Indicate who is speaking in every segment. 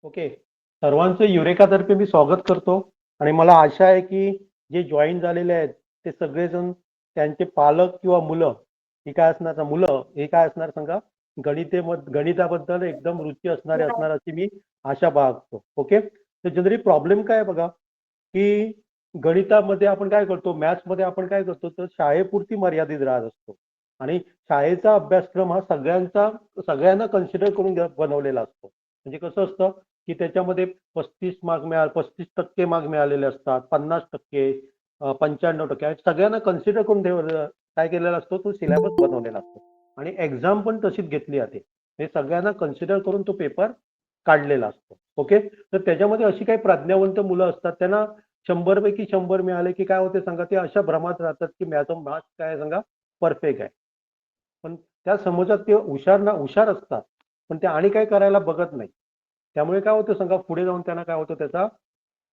Speaker 1: Okay. सर्वांचं युरेकातर्फे मी स्वागत करतो आणि मला आशा आहे की जे जॉईन झालेले आहेत ते सगळेजण त्यांचे पालक किंवा मुलं ही काय असणार ना मुलं हे काय असणार सांगा गणिताबद्दल एकदम रुची असणारे असणार अशी मी आशा बाळगतो. ओके. तर जनरली प्रॉब्लेम काय आहे बघा की गणितामध्ये आपण काय करतो मॅथ्समध्ये आपण काय करतो तर शाळेपुरती मर्यादित राहत असतो आणि शाळेचा अभ्यासक्रम हा सगळ्यांना कन्सिडर करून बनवलेला असतो. म्हणजे कसं असतं की त्याच्यामध्ये 35% मार्क मिळालेले असतात, 50%, 95% सगळ्यांना कन्सिडर करून काय केलेला असतो तो सिलेबस बनवलेला असतो आणि एक्झाम पण तशीच घेतली जाते. हे सगळ्यांना कन्सिडर करून तो पेपर काढलेला असतो. ओके. तर त्याच्यामध्ये अशी काही प्रज्ञावंत मुलं असतात त्यांना 100 पैकी 100 मिळाले की काय होते सांगा ते अशा भ्रमात राहतात की माझं मार्क्स काय आहे सांगा परफेक्ट आहे. पण त्या समाजात ते हुशार असतात पण ते आणि काय करायला बघत नाही. त्यामुळे काय होतं सांगा पुढे जाऊन त्यांना काय होतं त्याचा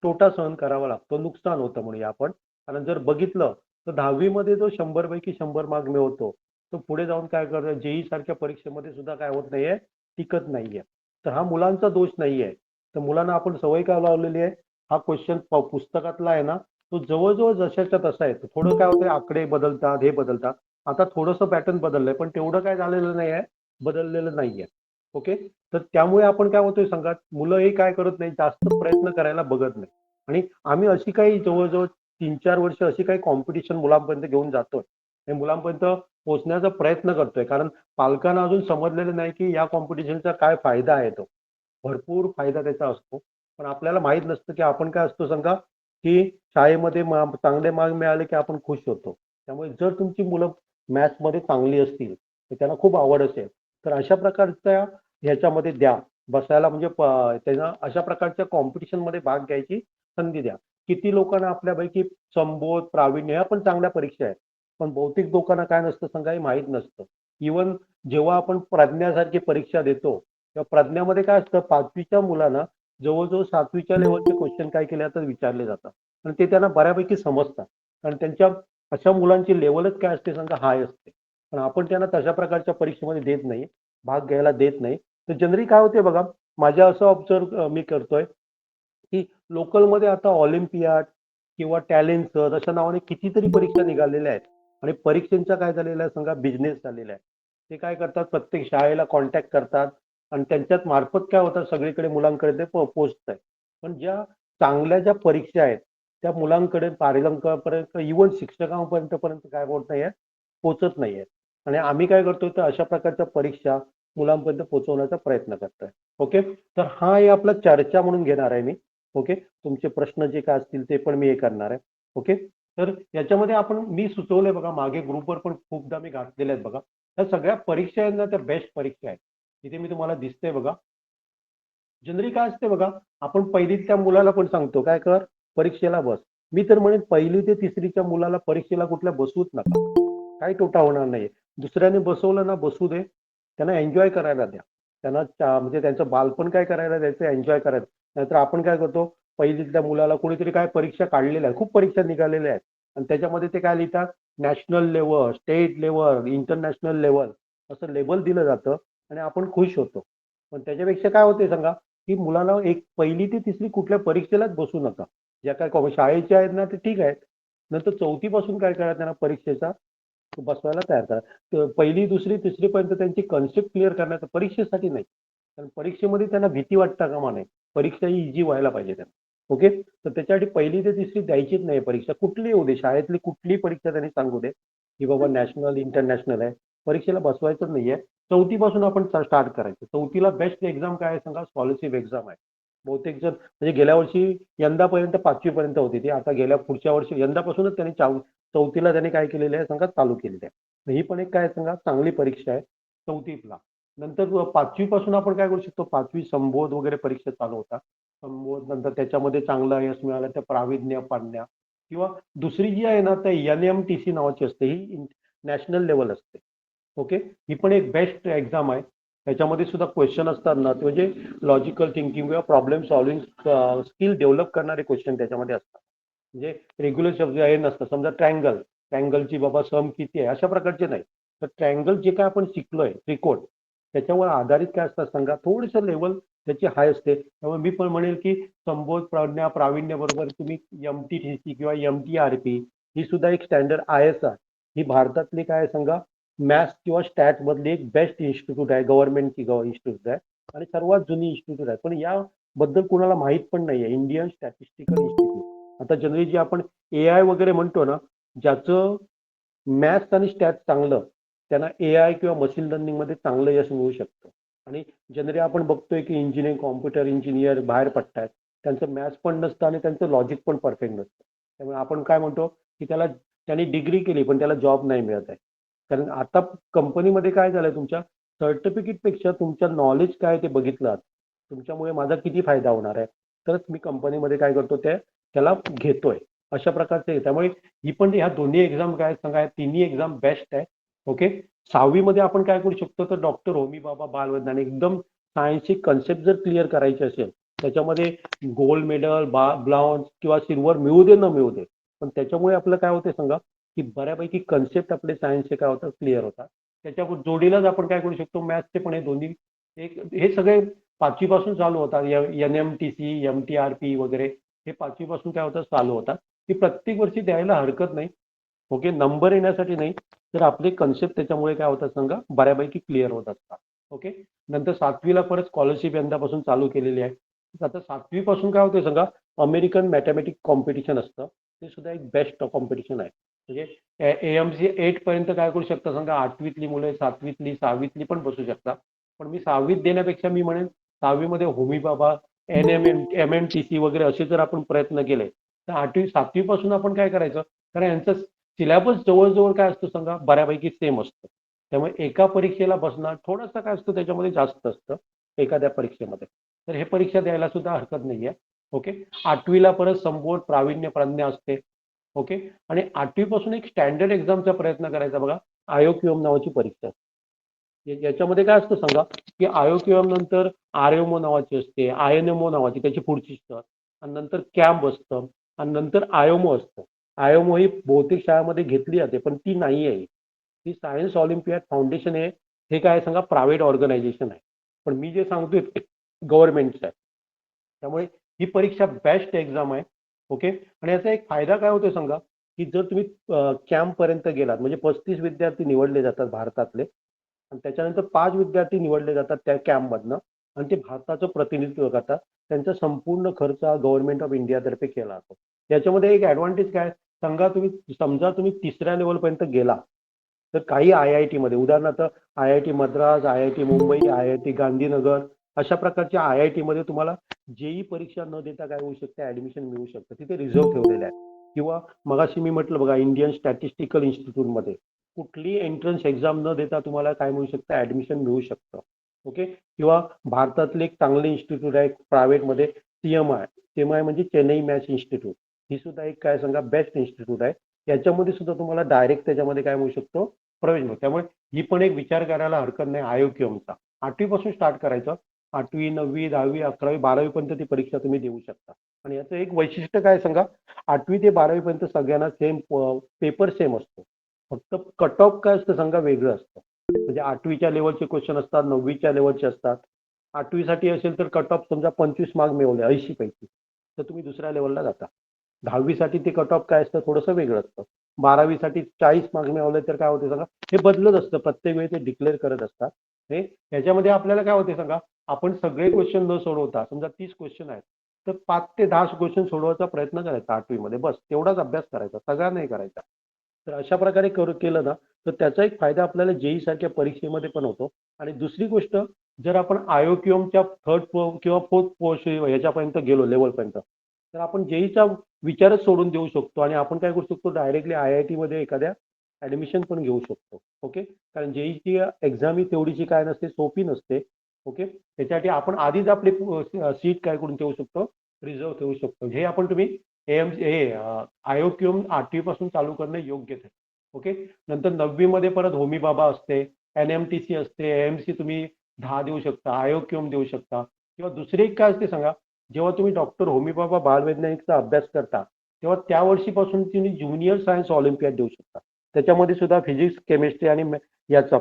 Speaker 1: तोटा सहन करावा लागतो, नुकसान होतं म्हणूया आपण. कारण जर बघितलं तर 10वी मध्ये जो 100 पैकी 100 मार्क मिळवतो तो पुढे जाऊन काय करतो जेई सारख्या परीक्षेमध्ये सुद्धा काय होत नाहीये, टिकत नाहीये. तर हा मुलांचा दोष नाहीये. तर मुलांना आपण सवय काय लावलेली आहे, हा क्वेश्चन पुस्तकातला आहे ना तो जवळजवळ जशाच्या तसा आहे. थोडं काय होतं आकडे बदलतात, हे बदलतात. आता थोडंसं पॅटर्न बदललंय पण तेवढं काय झालेलं नाही आहे, बदललेलं नाहीये. ओके. तर त्यामुळे आपण काय होतोय सांगा मुलं हे काय करत नाही जास्त प्रयत्न करायला बघत नाही आणि आम्ही अशी काही जवळजवळ 3-4 वर्ष अशी काही कॉम्पिटिशन मुलांपर्यंत घेऊन जातोय हे मुलांपर्यंत पोहोचण्याचा प्रयत्न करतोय कारण पालकांना अजून समजलेलं नाही की या कॉम्पिटिशनचा काय फायदा आहे तो भरपूर फायदा त्याचा असतो. पण आपल्याला माहित नसतं की आपण काय असतो सांगा की शाळेमध्ये चांगले मार्क मिळाले की आपण खुश होतो. त्यामुळे जर तुमची मुलं मॅथ्समध्ये चांगली असतील तर त्यांना खूप आवड असेल तर अशा प्रकारच्या ह्याच्यामध्ये द्या बसायला म्हणजे त्यांना अशा प्रकारच्या कॉम्पिटिशन मध्ये भाग घ्यायची संधी द्या. किती लोकांना आपल्यापैकी संबोध प्रावीण्य ह्या पण चांगल्या परीक्षा आहेत पण बहुतेक लोकांना काय नसतं सांगा हे माहीत नसतं. इवन जेव्हा आपण प्रज्ञासारखी परीक्षा देतो तेव्हा प्रज्ञामध्ये काय असतं 5वीच्या मुलांना जवळजवळ 7वीच्या लेवलचे क्वेश्चन काय केले जातात विचारले जातात आणि ते त्यांना बऱ्यापैकी समजतात कारण त्यांच्या अशा मुलांची लेवलच काय असते सांगा हाय असते. पण आपण त्यांना तशा प्रकारच्या परीक्षेमध्ये देत नाही, भाग घ्यायला देत नाही. तर जनरली काय होते बघा माझ्या असं ऑब्झर्व मी करतोय की लोकलमध्ये आता ऑलिम्पियाड किंवा टॅलेंट सर्च अशा नावाने कितीतरी परीक्षा निघालेल्या आहेत आणि परीक्षेचा काय झालेला आहे सांगा बिझनेस झालेला आहे. ते काय करतात प्रत्येक शाळेला कॉन्टॅक्ट करतात आणि त्यांच्यात मार्फत काय होतं सगळीकडे मुलांकडे ते पोहोचत आहे. पण ज्या चांगल्या ज्या परीक्षा आहेत त्या मुलांकडे पालकांपर्यंत इव्हन शिक्षकांपर्यंत काय होत नाहीये पोहोचत नाहीये आणि आम्ही काय करतोय तर अशा प्रकारच्या परीक्षा मुलांपर्यंत पोहोचवण्याचा प्रयत्न करतोय. ओके. तर हा आहे आपला चर्चा म्हणून घेणार आहे मी. ओके. तुमचे प्रश्न जे काय असतील ते पण मी हे करणार आहे. ओके. तर याच्यामध्ये आपण मी सुचवलंय बघा मागे ग्रुपवर पण खूपदा मी घातलेले आहेत बघा त्या सगळ्या परीक्षा आहेत ना त्या बेस्ट परीक्षा आहेत. इथे मी तुम्हाला दिसते बघा. जनरली काय असते बघा आपण पहिलीत त्या मुलाला पण सांगतो काय कर परीक्षेला बस. मी तर म्हणेन पहिली ते तिसरीच्या मुलाला परीक्षेला कुठल्या बसवूच नका. काही तोटा होणार नाही. दुसऱ्याने बसवलं ना बसू दे. त्यांना एन्जॉय करायला द्या. त्यांना म्हणजे त्यांचं बालपण काय करायला द्यायचं एन्जॉय करायचं. नाहीतर आपण काय करतो पहिलीतल्या मुलाला कोणीतरी काय परीक्षा काढलेल्या आहेत खूप परीक्षा निघालेल्या आहेत आणि त्याच्यामध्ये ते काय लिहितात national level, state level, international level असं लेबल दिलं जातं आणि आपण खुश होतो. पण त्याच्यापेक्षा काय होते सांगा की मुलांना एक पहिली ते तिसरी कुठल्या परीक्षेलाच बसू नका. ज्या काय शाळेच्या आहेत ना ते ठीक आहेत. नंतर 4थी पासून काय करा त्यांना परीक्षेचा बसवायला तयार करा. पहिली, दुसरी, तिसरीपर्यंत त्यांची कन्सेप्ट क्लिअर करण्याचा परीक्षेसाठी नाही. कारण परीक्षेमध्ये त्यांना भीती वाटता कामा नये. परीक्षा ही इझी व्हायला पाहिजे त्यांना. ओके. तर त्याच्यासाठी पहिली ते तिसरी द्यायचीच नाही परीक्षा. कुठलीही होऊ दे. शाळेतली कुठलीही परीक्षा त्यांनी सांगू दे, की बाबा नॅशनल, इंटरनॅशनल आहे. परीक्षेला बसवायचंच नाहीये. 4थी पासून आपण स्टार्ट करायचं. 4थीला बेस्ट एक्झाम काय आहे सांगा स्कॉलरशिप एक्झाम आहे. बहुतेक जण म्हणजे गेल्या वर्षी यंदापर्यंत 5वी पर्यंत होती ती. आता गेल्या पुढच्या वर्षी यंदापासूनच त्यांनी 4थीला त्यांनी काय केलेलं आहे सांगा चालू केलेलं आहे. तर ही पण एक काय सांगा चांगली परीक्षा आहे 4थीला. नंतर 5वी पासून आपण काय करू शकतो 5वी संबोध वगैरे परीक्षा चालू होतात. संबोध नंतर त्याच्यामध्ये चांगलं यश मिळालं तर प्रावीण्य पाडण्या किंवा दुसरी जी आहे ना त्या NMTC नावाची असते ही नॅशनल लेवल असते. ओके. ही पण एक बेस्ट एक्झाम आहे. त्याच्यामध्ये सुद्धा क्वेश्चन असतात ना ते म्हणजे लॉजिकल थिंकिंग किंवा प्रॉब्लेम सॉल्व्हिंग स्किल डेव्हलप करणारे क्वेश्चन त्याच्यामध्ये असतात. म्हणजे रेग्युलर शब्द हे नसतं समजा ट्रँगलची बाबा सम किती आहे अशा प्रकारचे नाही. तर ट्रँगल जे काय आपण शिकलोय त्रिकोण त्याच्यावर आधारित काय असतात सांगा थोडंसं लेवल त्याची हाय असते. त्यामुळे मी पण म्हणेल की संबोध प्रावीण्यबरोबर तुम्ही MTTC किंवा MTRP ही सुद्धा एक स्टँडर्ड IS आहे. ही भारतातली काय सांगा मॅथ्स किंवा स्टॅट मधली एक बेस्ट इन्स्टिट्यूट आहे, गव्हर्नमेंटची इन्स्टिट्यूट आहे आणि सर्वात जुनी इन्स्टिट्यूट आहे. पण याबद्दल कुणाला माहित पण नाहीये, इंडियन स्टॅटिस्टिकल इन्स्टिट्यूट. आता जनरली जे आपण AI वगैरे म्हणतो ना, ज्याचं मॅथ्स आणि स्टॅट चांगलं, त्यांना AI किंवा मशीन लर्निंग मध्ये चांगलं यश मिळू शकतं. आणि जनरली आपण बघतोय की इंजिनिअरिंग, कॉम्प्युटर इंजिनियर बाहेर पडतायत, त्यांचं मॅथ्स पण नसतं आणि त्यांचं लॉजिक पण परफेक्ट नसतं. त्यामुळे आपण काय म्हणतो की त्यांनी डिग्री केली पण त्याला जॉब नाही मिळत आहे. कारण आता कंपनीमध्ये काय झालंय, तुमच्या सर्टिफिकेट पेक्षा तुमच्या नॉलेज काय ते बघितलं जातं. तुमच्यामुळे माझा किती फायदा होणार आहे, तरच मी कंपनीमध्ये काय करतो त्याला घेतोय. अशा प्रकारचे आहे. त्यामुळे ही पण ह्या दोन्ही एक्झाम काय सांगा, तिन्ही एक्झाम बेस्ट आहे. ओके. 6वी मध्ये आपण काय करू शकतो, तर डॉक्टर होमी बाबा बालवैज्ञानिक एकदम सायन्सची कन्सेप्ट जर क्लिअर करायची असेल, त्याच्यामध्ये गोल्ड मेडल ब्रॉन्झ किंवा सिल्वर मिळू दे न मिळू दे, पण त्याच्यामुळे आपलं काय होते सांगा की बऱ्यापैकी कन्सेप्ट आपले सायन्सचे काय होतात क्लिअर होतात. त्याच्या जोडीलाच आपण काय करू शकतो, मॅथ्सचे पण हे दोन्ही हे सगळे 5वी पासून चालू होतात. NMTC MTRP वगैरे हे 5वी पासून काय होतात चालू होतात. ही प्रत्येक वर्षी द्यायला हरकत नाही. ओके. नंबर येण्यासाठी नाही, तर आपले कन्सेप्ट त्याच्यामुळे काय होतात सांगा बऱ्यापैकी क्लिअर होत असतात. ओके. नंतर 7वीला परत स्कॉलरशिप यंदापासून चालू केलेली आहे. आता 7वी पासून काय होते सांगा, अमेरिकन मॅथमॅटिक कॉम्पिटिशन असतं. ते सुद्धा एक बेस्ट कॉम्पिटिशन आहे. म्हणजे AMC 8 पर्यंत काय करू शकता सांगा, 8वीतली मुलं 7वीतली 6वीतली पण बसू शकतात. पण मी 6वीत देण्यापेक्षा मी म्हणेन 6वी मध्ये होमी बाबा MMTC वगैरे असे जर आपण प्रयत्न केले, तर 7वी पासून आपण काय करायचं, कारण यांचं सिलेबस जवळजवळ काय असतं सांगा बऱ्यापैकी सेम असतं. त्यामुळे एका परीक्षेला बसणार थोडंसं काय असतं त्याच्यामध्ये जास्त असतं एखाद्या परीक्षेमध्ये. तर हे परीक्षा द्यायला सुद्धा हरकत नाहीये. ओके. 8वीला परत संबोध प्रावीण्य प्रज्ञा असते. ओके. आणि 8वी पासून एक स्टँडर्ड एक्झामचा प्रयत्न करायचा बघा, IOQM नावाची परीक्षा असते. याच्यामध्ये काय असतं सांगा की IOQM नंतर RMO नावाची असते, INMO नावाची त्याची पुढची असतं, आणि नंतर कॅम्प असतं, आणि नंतर IOMO असतं. IOMO ही बहुतेक शाळांमध्ये घेतली जाते पण ती नाही आहे. ती सायन्स ऑलिम्पियाड फाउंडेशन आहे. हे काय सांगा प्रायव्हेट ऑर्गनायझेशन आहे. पण मी जे सांगतोय ते गव्हर्नमेंटचं आहे. त्यामुळे ही परीक्षा बेस्ट एक्झाम आहे. ओके. आणि याचा एक फायदा काय होतो सांगा, की जर तुम्ही कॅम्प पर्यंत गेलात, म्हणजे 35 विद्यार्थी निवडले जातात भारतातले, आणि त्याच्यानंतर 5 विद्यार्थी निवडले जातात त्या कॅम्प मधनं, आणि ते भारताचं प्रतिनिधित्व करतात. त्यांचा संपूर्ण खर्च गव्हर्नमेंट ऑफ इंडिया तर्फे केला जातो. याच्यामध्ये एक ऍडव्हान्टेज काय समजा तुम्ही 3ऱ्या लेवल पर्यंत गेला, तर काही IIT मध्ये उदाहरणार्थ IIT Madras, IIT Mumbai, IIT Gandhinagar अशा प्रकारच्या IIT मध्ये तुम्हाला JEE परीक्षा न देता काय होऊ शकते, ऍडमिशन मिळू शकतं. तिथे रिझर्व्ह ठेवलेले आहे. किंवा मगाशी मी म्हटलं बघा, इंडियन स्टॅटिस्टिकल इन्स्टिट्यूट मध्ये कुठलीही एंट्रन्स एक्झाम न देता तुम्हाला काय मिळू शकतं, ऍडमिशन मिळू शकतं. ओके. किंवा भारतातले एक चांगले इन्स्टिट्यूट आहे प्रायव्हेटमध्ये, CMI म्हणजे चेन्नई मॅथ्स इन्स्टिट्यूट. ही सुद्धा एक काय सांगा बेस्ट इन्स्टिट्यूट आहे. याच्यामध्ये सुद्धा तुम्हाला डायरेक्ट त्याच्यामध्ये काय मिळू शकतो, प्रवेश मिळतो. त्यामुळे ही पण एक विचार करायला हरकत नाही IOQMचा. 8वी पासून स्टार्ट करायचं. 8वी 9वी 10वी 11वी 12वी पर्यंत ती परीक्षा तुम्ही देऊ शकता. आणि याचं एक वैशिष्ट्य काय सांगा, 8वी ते 12वी पर्यंत सगळ्यांना सेम पेपर सेम असतो. फक्त कट ऑफ काय असतं सांगा वेगळं असतं. म्हणजे 8वीच्या लेवलचे क्वेश्चन असतात, 9वीच्या लेवलचे असतात. 8वीसाठी असेल तर कट ऑफ समजा 25 मार्क मिळवले 80 पैकी, तर तुम्ही दुसऱ्या लेवलला जाता. 10वीसाठी ते कट ऑफ काय असतं थोडंसं वेगळं असतं. 12वीसाठी 40 मार्क मिळवले तर काय होते सांगा, हे बदलत असतं प्रत्येक वेळी ते डिक्लेअर करत असतात. हे याच्यामध्ये आपल्याला काय होते सांगा, आपण सगळे क्वेश्चन न सोडवता समजा 30 क्वेश्चन आहेत, तर 5 ते 10 क्वेश्चन सोडवायचा प्रयत्न करायचा 8वी मध्ये, बस तेवढाच अभ्यास करायचा, सगळा नाही करायचा. तर अशा प्रकारे केलं ना, तर त्याचा एक फायदा आपल्याला JEE सारख्या परीक्षेमध्ये पण होतो. आणि दुसरी गोष्ट, जर आपण IOQMच्या थर्ड किंवा फोर्थ पोस्ट याच्यापर्यंत गेलो लेवलपर्यंत, तर आपण JEEचा विचारच सोडून देऊ शकतो आणि आपण काय करू शकतो, डायरेक्टली IIT मध्ये एखाद्या ऍडमिशन पण घेऊ शकतो. ओके. कारण JEEची एक्झाम ही तेवढीची काय नसते, सोपी नसते. ओके. त्याच्यासाठी आपण आधीच आपली सीट काय करून ठेवू शकतो, रिझर्व्ह ठेवू शकतो. हे आपण तुम्ही IOQM 8वी पासून चालू करणं योग्य आहे. ओके. नंतर 9वी मध्ये परत होमी बाबा असते, NMTC असते, AMC तुम्ही 10 देऊ शकता, IOQM देऊ शकता. किंवा दुसरी एक काय असते सांगा, जेव्हा तुम्ही डॉक्टर होमी बाबा बालवैज्ञानिकचा अभ्यास करता, तेव्हा त्या वर्षीपासून तुम्ही ज्युनियर सायन्स ऑलिम्पियाड देऊ शकता. त्याच्यामध्ये सुद्धा फिजिक्स केमिस्ट्री आणि याचा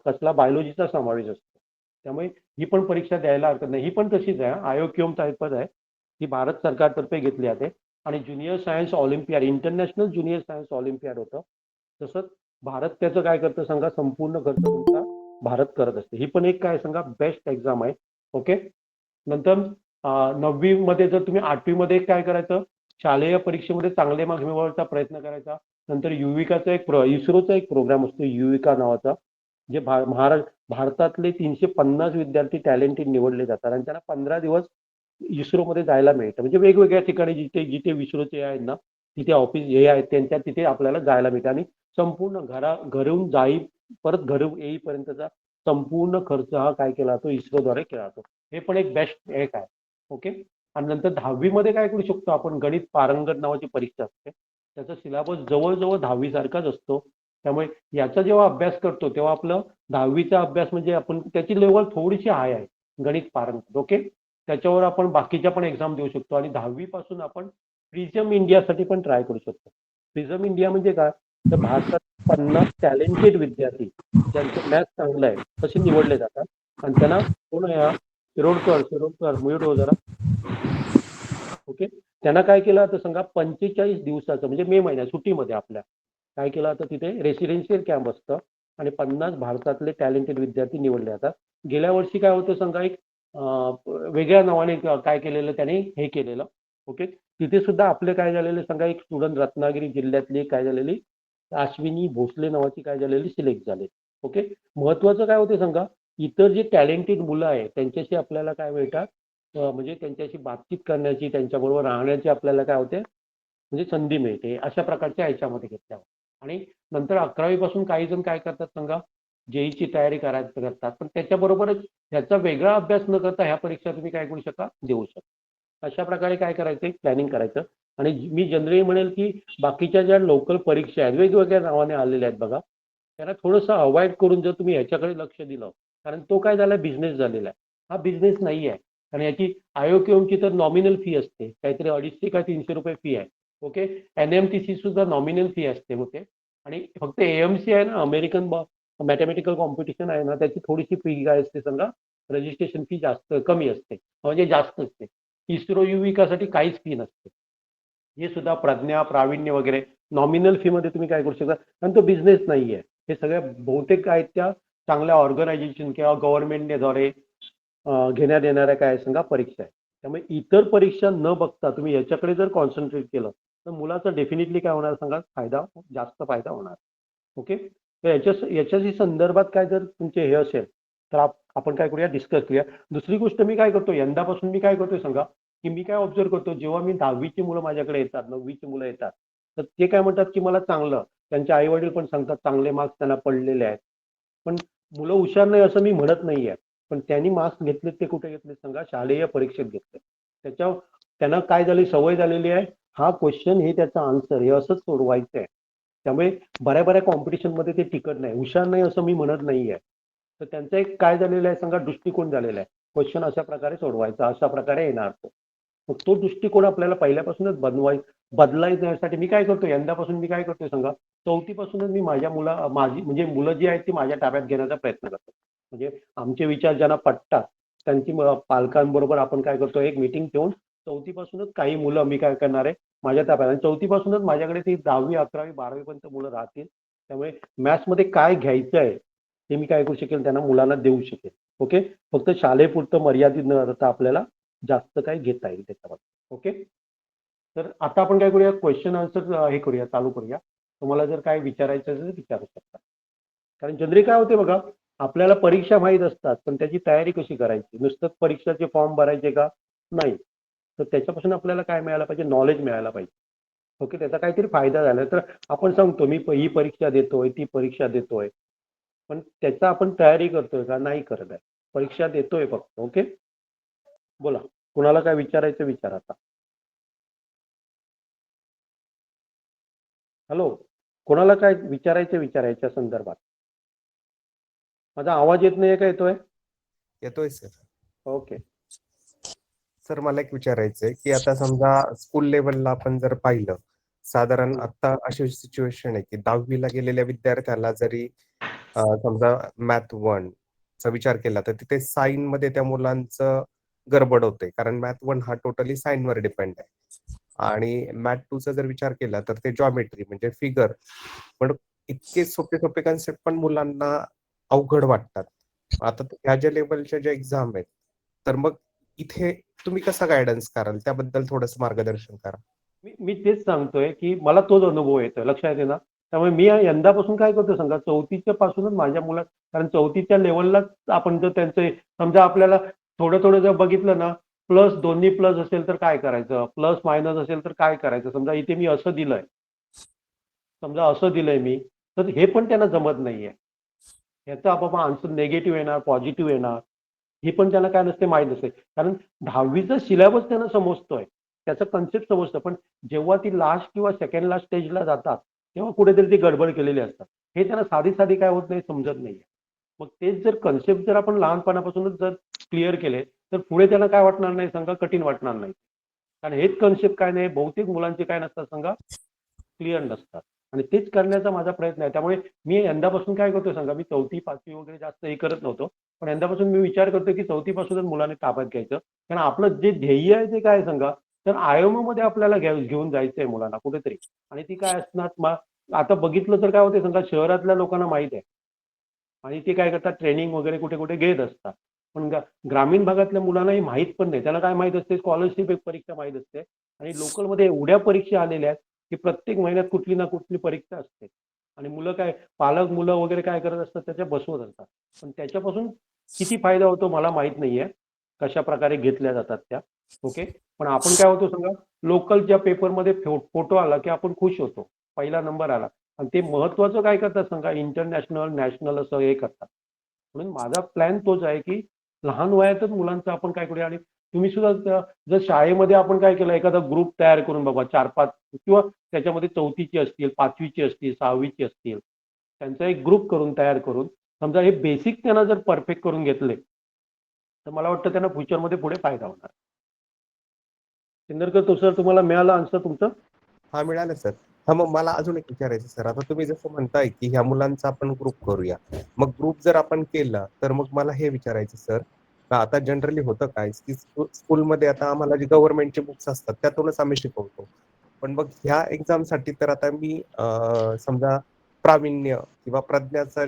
Speaker 1: कसला बायोलॉजीचा समावेश असतो. त्यामुळे ही पण परीक्षा द्यायला हरकत नाही. ही पण तशीच आहे, आयोक्योम टाईपच आहे. ही भारत सरकारतर्फे घेतली जाते आणि junior science Olympiad, international junior science Olympiad होतं. तसंच भारत त्याचं काय करतं सांगा, संपूर्ण खर्च तुमचा भारत करत असते. ही पण एक काय सांगा बेस्ट एक्झाम आहे. ओके. नंतर 9वी मध्ये जर तुम्ही 8वी मध्ये काय करायचं, शालेय परीक्षेमध्ये चांगले मार्क्स मिळवण्याचा प्रयत्न करायचा. नंतर युविकाचा इस्रोचा एक प्रोग्राम असतो युविका नावाचा, जे भारतातले 350 विद्यार्थी टॅलेंटेड निवडले जातात आणि त्यांना 15 दिवस इस्रोमध्ये जायला मिळतं. म्हणजे वेगवेगळ्या ठिकाणी जिथे जिथे इस्रोचे आहेत ना, तिथे ऑफिस हे आहेत त्यांच्या तिथे आपल्याला जायला मिळतं आणि संपूर्ण घरून परत घर येईपर्यंतचा संपूर्ण खर्च हा काय केला जातो, इस्रोद्वारे केला जातो. हे पण एक बेस्ट एक आहे. ओके. आणि नंतर 10वी मध्ये काय करू शकतो आपण, गणित पारंगत नावाची परीक्षा असते. त्याचा सिलेबस जवळजवळ 10वी सारखाच असतो. त्यामुळे याचा जेव्हा अभ्यास करतो तेव्हा आपलं 10वीचा अभ्यास म्हणजे आपण त्याची लेवल थोडीशी हाय आहे, गणित पारंगत. ओके. त्याच्यावर आपण बाकीच्या पण एक्झाम देऊ शकतो आणि 10वी पासून आपण प्रिझम इंडियासाठी पण ट्राय करू शकतो. प्रिझम इंडिया म्हणजे काय, तर भारतात 50 टॅलेंटेड विद्यार्थी ज्यांचं मॅथ्स चांगलं आहे तसे निवडले जातात आणि त्यांना कोण आहे, शिरोडकर म्यूट हो जरा. ओके. त्यांना काय केलं आता सांगा, 45 दिवसाचं म्हणजे मे महिन्यात सुट्टीमध्ये आपल्या काय केलं आता, तिथे रेसिडेन्शियल कॅम्प असतं आणि 50 भारतातले टॅलेंटेड विद्यार्थी निवडले जातात. गेल्या वर्षी काय होतं सांगा, एक वेगळ्या नावाने काय केलेलं त्याने हे केलेलं. ओके. तिथे सुद्धा आपले काय झालेले सांगा, एक स्टुडंट रत्नागिरी जिल्ह्यातली काय झालेली, अश्विनी भोसले नावाची काय झालेली सिलेक्ट झाले. ओके. महत्वाचं काय होते सांगा, इतर जे टॅलेंटेड मुलं आहे त्यांच्याशी आपल्याला काय मिळतात, म्हणजे त्यांच्याशी बातचीत करण्याची, त्यांच्याबरोबर राहण्याची आपल्याला काय होते, म्हणजे संधी मिळते. अशा प्रकारच्या ह्याच्यामध्ये घेतल्यावर आणि नंतर 11वी पासून काही जण काय करतात सांगा, जेईची तयारी करायचं करतात, पण त्याच्याबरोबरच ह्याचा वेगळा अभ्यास न करता ह्या परीक्षा तुम्ही काय करू शकता, देऊ शकता. अशा प्रकारे काय करायचं, प्लॅनिंग करायचं. आणि मी जनरली म्हणेल की बाकीच्या ज्या लोकल परीक्षा आहेत वेगवेगळ्या नावाने आलेल्या आहेत बघा, त्यांना थोडंसं अवॉइड करून जर तुम्ही ह्याच्याकडे लक्ष दिलं, कारण तो काय झाला, बिझनेस झालेला आहे. हा बिझनेस नाही आहे. आणि याची आयोक्योमची तर नॉमिनल फी असते, काहीतरी 250 का 300 रुपये फी आहे. ओके. NMTC सुद्धा नॉमिनल फी असते होते. आणि फक्त AMC आहे ना, अमेरिकन मॅथमॅटिकल कॉम्पिटिशन आहे ना, त्याची थोडीशी फी काय असते सांगा, रजिस्ट्रेशन फी जास्त कमी असते, म्हणजे जास्त असते. इस्रो युविकासाठी काहीच फी नसते. हे सुद्धा प्रज्ञा प्रावीण्य वगैरे नॉमिनल फी मध्ये तुम्ही काय करू शकता, कारण तो बिझनेस नाही आहे. हे सगळ्या बहुतेक आहेत त्या चांगल्या ऑर्गनायझेशन किंवा गव्हर्नमेंटद्वारे घेण्यात येणाऱ्या काय सांगा परीक्षा आहे. त्यामुळे इतर परीक्षा न बघता तुम्ही याच्याकडे जर कॉन्सन्ट्रेट केलं तर मुलाचा डेफिनेटली काय होणार सांगा, जास्त फायदा होणार. ओके. तर याच्याशी संदर्भात काय जर तुमचे हे असेल तर आपण काय करूया, डिस्कस करूया. दुसरी गोष्ट मी काय करतो, यंदापासून मी काय करतोय सांगा, की मी काय ऑब्झर्व करतो, जेव्हा मी 10वीची मुलं माझ्याकडे येतात, 9वीची मुलं येतात, तर ते काय म्हणतात की मला चांगलं, त्यांचे आई वडील पण सांगतात चांगले मार्क्स त्यांना पडलेले आहेत. पण मुलं हुशार नाही असं मी म्हणत नाहीये, पण त्यांनी मार्क्स घेतलेत ते कुठे घेतले सांगा, शालेय परीक्षेत घेतले. त्याच्यावर त्यांना काय झाली, सवय झालेली आहे, हा क्वेश्चन हे त्याचा आन्सर हे असंच सोडवायचं आहे. त्यामुळे बऱ्या बऱ्या कॉम्पिटिशनमध्ये ते टिकत नाही, हुशार नाही असं मी म्हणत नाहीये. तर त्यांचा एक काय झालेला आहे सांगा, दृष्टिकोन झालेला आहे, क्वेश्चन अशा प्रकारे सोडवायचा, अशा प्रकारे येणार तो. मग तो दृष्टिकोन आपल्याला पहिल्यापासूनच बदलायसाठी मी काय करतो, यंदापासून मी काय करतोय सांगा, 4थी पासूनच मी माझी म्हणजे मुलं जी आहेत ती माझ्या ताब्यात घेण्याचा प्रयत्न करतो. म्हणजे आमचे विचार ज्यांना पटतात त्यांची पालकांबरोबर आपण काय करतो, एक मीटिंग ठेवून 4थी पासूनच काही मुलं मी काय करणार आहे माझ्या ताब्यात, आणि 4थी पासूनच माझ्याकडे ती 10वी 11वी 12वी पर्यंत मुलं राहतील. त्यामुळे मॅथ्समध्ये काय घ्यायचं आहे ते मी काय करू शकेल, त्यांना मुलांना देऊ शकेल. ओके. फक्त शालेपुरतं मर्यादित न राहता आपल्याला जास्त काय घेता येईल त्याच्यामध्ये. ओके. तर आता आपण काय करूया, क्वेश्चन आन्सर हे करूया, चालू करूया. तुम्हाला जर काय विचारायचं असेल तर विचारू शकता. कारण जनरली काय होते बघा, आपल्याला परीक्षा माहीत असतात पण त्याची तयारी कशी करायची, नुसतं परीक्षाचे फॉर्म भरायचे का, नाही. तर त्याच्यापासून आपल्याला काय मिळायला पाहिजे, नॉलेज मिळायला पाहिजे. ओके. त्याचा काहीतरी फायदा झाला तर आपण सांगतो मी ही परीक्षा देतोय, ती परीक्षा देतोय, पण त्याचा आपण तयारी करतोय का, नाही करत आहे, परीक्षा देतोय फक्त. ओके. बोला, कुणाला काय विचारायचं विचार आता. हॅलो. कोणाला काय विचारायच्या संदर्भात. माझा आवाज येत नाहीये का, येतोय?
Speaker 2: येतोय सर.
Speaker 1: ओके.
Speaker 2: सर मला एक विचारायचंय की आता समजा स्कूल लेवलला आपण जर पाहिलं, साधारण आता अशी सिच्युएशन आहे की 10वीला गेलेल्या विद्यार्थ्याला जरी समजा मॅथ 1 विचार केला तर तिथे साइन मध्ये त्या मुलांचं गडबड होते, कारण मॅथ 1 हा टोटली साइनवर डिपेंड आहे. आणि मॅथ 2 चा जर विचार केला तर ते जॉमेट्री म्हणजे फिगर, पण इतके सोपे सोपे कन्सेप्ट पण मुलांना अवघड वाटतात. आता ह्या ज्या लेवलच्या ज्या एक्झाम आहेत, तर मग इथे तुम्ही कसा गायडन्स कराल, त्याबद्दल थोडंसं मार्गदर्शन करा.
Speaker 1: मी तेच सांगतोय की मला तोच अनुभव येतोय, लक्षात येते ना. त्यामुळे मी यंदापासून काय करतो सांगा, चौथीच्या पासूनच माझ्या मुला, कारण चौथीच्या लेवललाच आपण जर त्यांचं समजा आपल्याला थोडं थोडं जर बघितलं ना, प्लस दोन्ही प्लस असेल तर काय करायचं, प्लस मायनस असेल तर काय करायचं, समजा इथे मी असं दिलंय, समजा असं दिलंय मी, तर हे पण त्यांना जमत नाहीये. याचा आपापा आन्सर निगेटिव्ह येणार, पॉझिटिव्ह येणार, ही पण त्यांना काय नसते, माहीत नसते. कारण 10वीचा सिलेबस त्यांना समजतोय, त्याचं कन्सेप्ट समजतं, पण जेव्हा ती लास्ट किंवा सेकंड लास्ट स्टेजला जातात तेव्हा कुठेतरी ती गडबड केलेली असतात. हे त्यांना साधी साधी काय होत नाही, समजत नाहीये. मग तेच जर कन्सेप्ट जर आपण लहानपणापासूनच जर क्लिअर केले तर पुढे त्यांना काय वाटणार नाही सांगा, कठीण वाटणार नाही. कारण हेच कन्सेप्ट काय नाही, बहुतेक मुलांचे काय नसतात सांगा, क्लिअर नसतात. आणि तेच करण्याचा माझा प्रयत्न आहे. त्यामुळे मी यंदापासून काय करतोय सांगा, मी चौथी पाचवी वगैरे जास्त हे करत नव्हतो, पण यंदापासून मी विचार करतोय की चौथीपासूनच मुलांनी ताब्यात घ्यायचं. कारण आपलं जे ध्येय आहे ते काय सांगा, तर आयएमओ मध्ये आपल्याला घेऊन जायचंय मुलांना कुठेतरी. आणि ती काय असणार आता बघितलं तर काय होते सांगा, शहरातल्या लोकांना माहित आहे आणि ते काय करतात, ट्रेनिंग वगैरे कुठे कुठे घेत असतात. पण ग्रामीण भागातल्या मुलांनाही माहीत पण नाही. त्याला काय माहीत असते, स्कॉलरशिप एक परीक्षा माहीत असते, आणि लोकलमध्ये एवढ्या परीक्षा आलेल्या आहेत की प्रत्येक महिन्यात कुठली ना कुठली परीक्षा असते. आणि मुलं काय, पालक मुलं वगैरे काय करत असतात, त्याच्या बसवत असतात. पण त्याच्यापासून किती फायदा होतो मला माहित नाहीये, कशा प्रकारे घेतल्या जातात त्या. ओके. पण आपण काय होतो सांगा, लोकलच्या पेपरमध्ये फोटो आला की आपण खुश होतो, पहिला नंबर आला. आणि ते महत्वाचं काय करतात सांगा, इंटरनॅशनल नॅशनल असं हे करतात. म्हणून माझा प्लॅन तोच आहे की लहान वयातच मुलांचं आपण काय करूया. आणि तुम्ही सुद्धा जर शाळेमध्ये आपण काय केलं, एखादा ग्रुप तयार करून बाबा 4-5 किंवा त्याच्यामध्ये चौथीची असतील, पाचवीची असतील, सहावीची असतील, त्यांचा एक ग्रुप करून तयार करून समजा हे बेसिक त्यांना जर परफेक्ट करून घेतले तर मला वाटतं त्यांना फ्युचरमध्ये पुढे फायदा होणार. सिंदरकर, तो सर तुम्हाला मिळाला आन्सर तुमचं?
Speaker 2: हा, मिळालं सर. हा, मग मला अजून एक विचारायचं सर, आता तुम्ही जसं म्हणताय की ह्या मुलांचा आपण ग्रुप करूया, मग ग्रुप जर आपण केला तर मग मला हे विचारायचं सर, का आता जनरली होतं काय की स्कूलमध्ये आता आम्हाला जे गव्हर्नमेंटचे बुक्स असतात त्यातूनच आम्ही शिकवतो, पण मग ह्या एक्झामसाठी तर आता मी समजा प्रावीण्य किंवा प्रज्ञाचा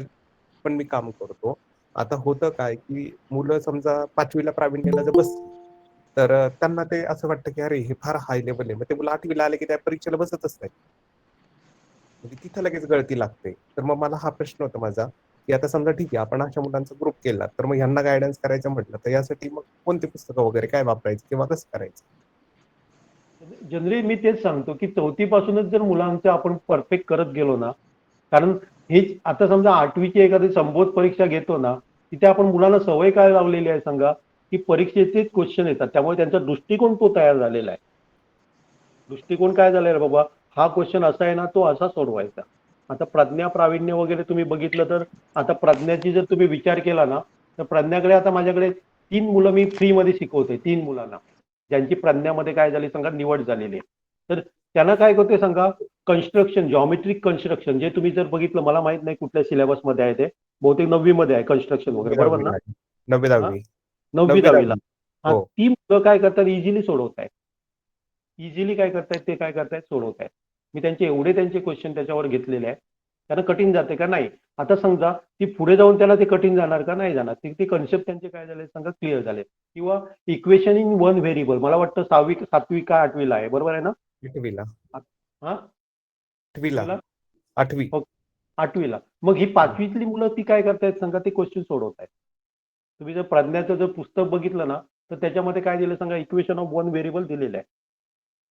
Speaker 2: पण मी काम करतो. आता होतं काय की मुलं समजा 5वीला प्रावीण्यला जर बसली तर त्यांना ते असं वाटतं की अरे हे फार हाय लेवल आहे, मग ते मुलं 8वीला आले की त्या परीक्षेला बसतच नाही, म्हणजे तिथं लगेच गळती लागते. तर मग मला हा प्रश्न होता माझा की आता समजा ठीक आहे आपण अशा मुलांचा ग्रुप केला, तर मग यांना गायडन्स करायचं म्हटलं तर यासाठी मग कोणती पुस्तकं वगैरे काय वापरायचं किंवा कसं करायचं?
Speaker 1: जनरली मी तेच सांगतो की चौथीपासूनच जर मुलांचं आपण परफेक्ट करत गेलो ना, कारण हेच आता समजा 8वीची एखादी संबोध परीक्षा घेतो ना, तिथे आपण मुलांना सवय काय लावलेली आहे सांगा, की परीक्षेचेच क्वेश्चन येतात. त्यामुळे त्यांचा दृष्टिकोन तो तयार झालेला आहे. दृष्टिकोन काय झालाय रे बाबा, हा क्वेश्चन असा आहे ना, तो असा सोडवायचा. आता प्रज्ञा प्रावीण्य वगैरे तुम्ही बघितलं तर, आता प्रज्ञाची जर तुम्ही विचार केला ना, तर प्रज्ञाकडे आता माझ्याकडे 3 मुलं मी फ्रीमध्ये शिकवते, 3 मुलांना, ज्यांची प्रज्ञामध्ये काय झाली सांगा, निवड झालेली आहे. तर त्यांना काय करते सांगा, कन्स्ट्रक्शन, जॉमेट्रिक कन्स्ट्रक्शन, जे तुम्ही जर बघितलं, मला माहित नाही कुठल्या सिलेबसमध्ये आहे ते, बहुतेक 9वी मध्ये आहे कन्स्ट्रक्शन वगैरे,
Speaker 2: 9वी
Speaker 1: बरोबर ना?
Speaker 2: 10वी 9वी
Speaker 1: हा,
Speaker 2: 10वी
Speaker 1: 9वी
Speaker 2: 9वी
Speaker 1: 10वीला.
Speaker 2: 10वी
Speaker 1: हा,
Speaker 2: हो.
Speaker 1: ती मुलं काय करतात, इझिली सोडवतायत. इझिली काय करतायत, ते काय करतायत, सोडवतायत. मी त्यांचे एवढे त्यांचे क्वेश्चन त्याच्यावर घेतलेले आहेत. त्यांना कठीण जाते का नाही, आता समजा ती पुढे जाऊन त्याला ते कठीण जाणार का, नाही जाणार. ते कन्सेप्ट त्यांचे काय झाले सांगा, क्लिअर झाले. किंवा इक्वेशन इन वन व्हेरिएबल, मला वाटतं 6वी 7वी का 8वीला आहे, बरोबर आहे ना?
Speaker 2: 8वीला
Speaker 1: हा,
Speaker 2: 8वीला
Speaker 1: कितवीला?
Speaker 2: 8वी.
Speaker 1: हो, 8वीला. मग ही 5वीतली मुलं ती काय करतायत सांगा, ते क्वेश्चन सोडवतायत. तुम्ही जर प्रज्ञाचं जर पुस्तक बघितलं ना, तर त्याच्यामध्ये काय दिलं सांगा, इक्वेशन ऑफ वन व्हेरिएबल दिलेलं आहे.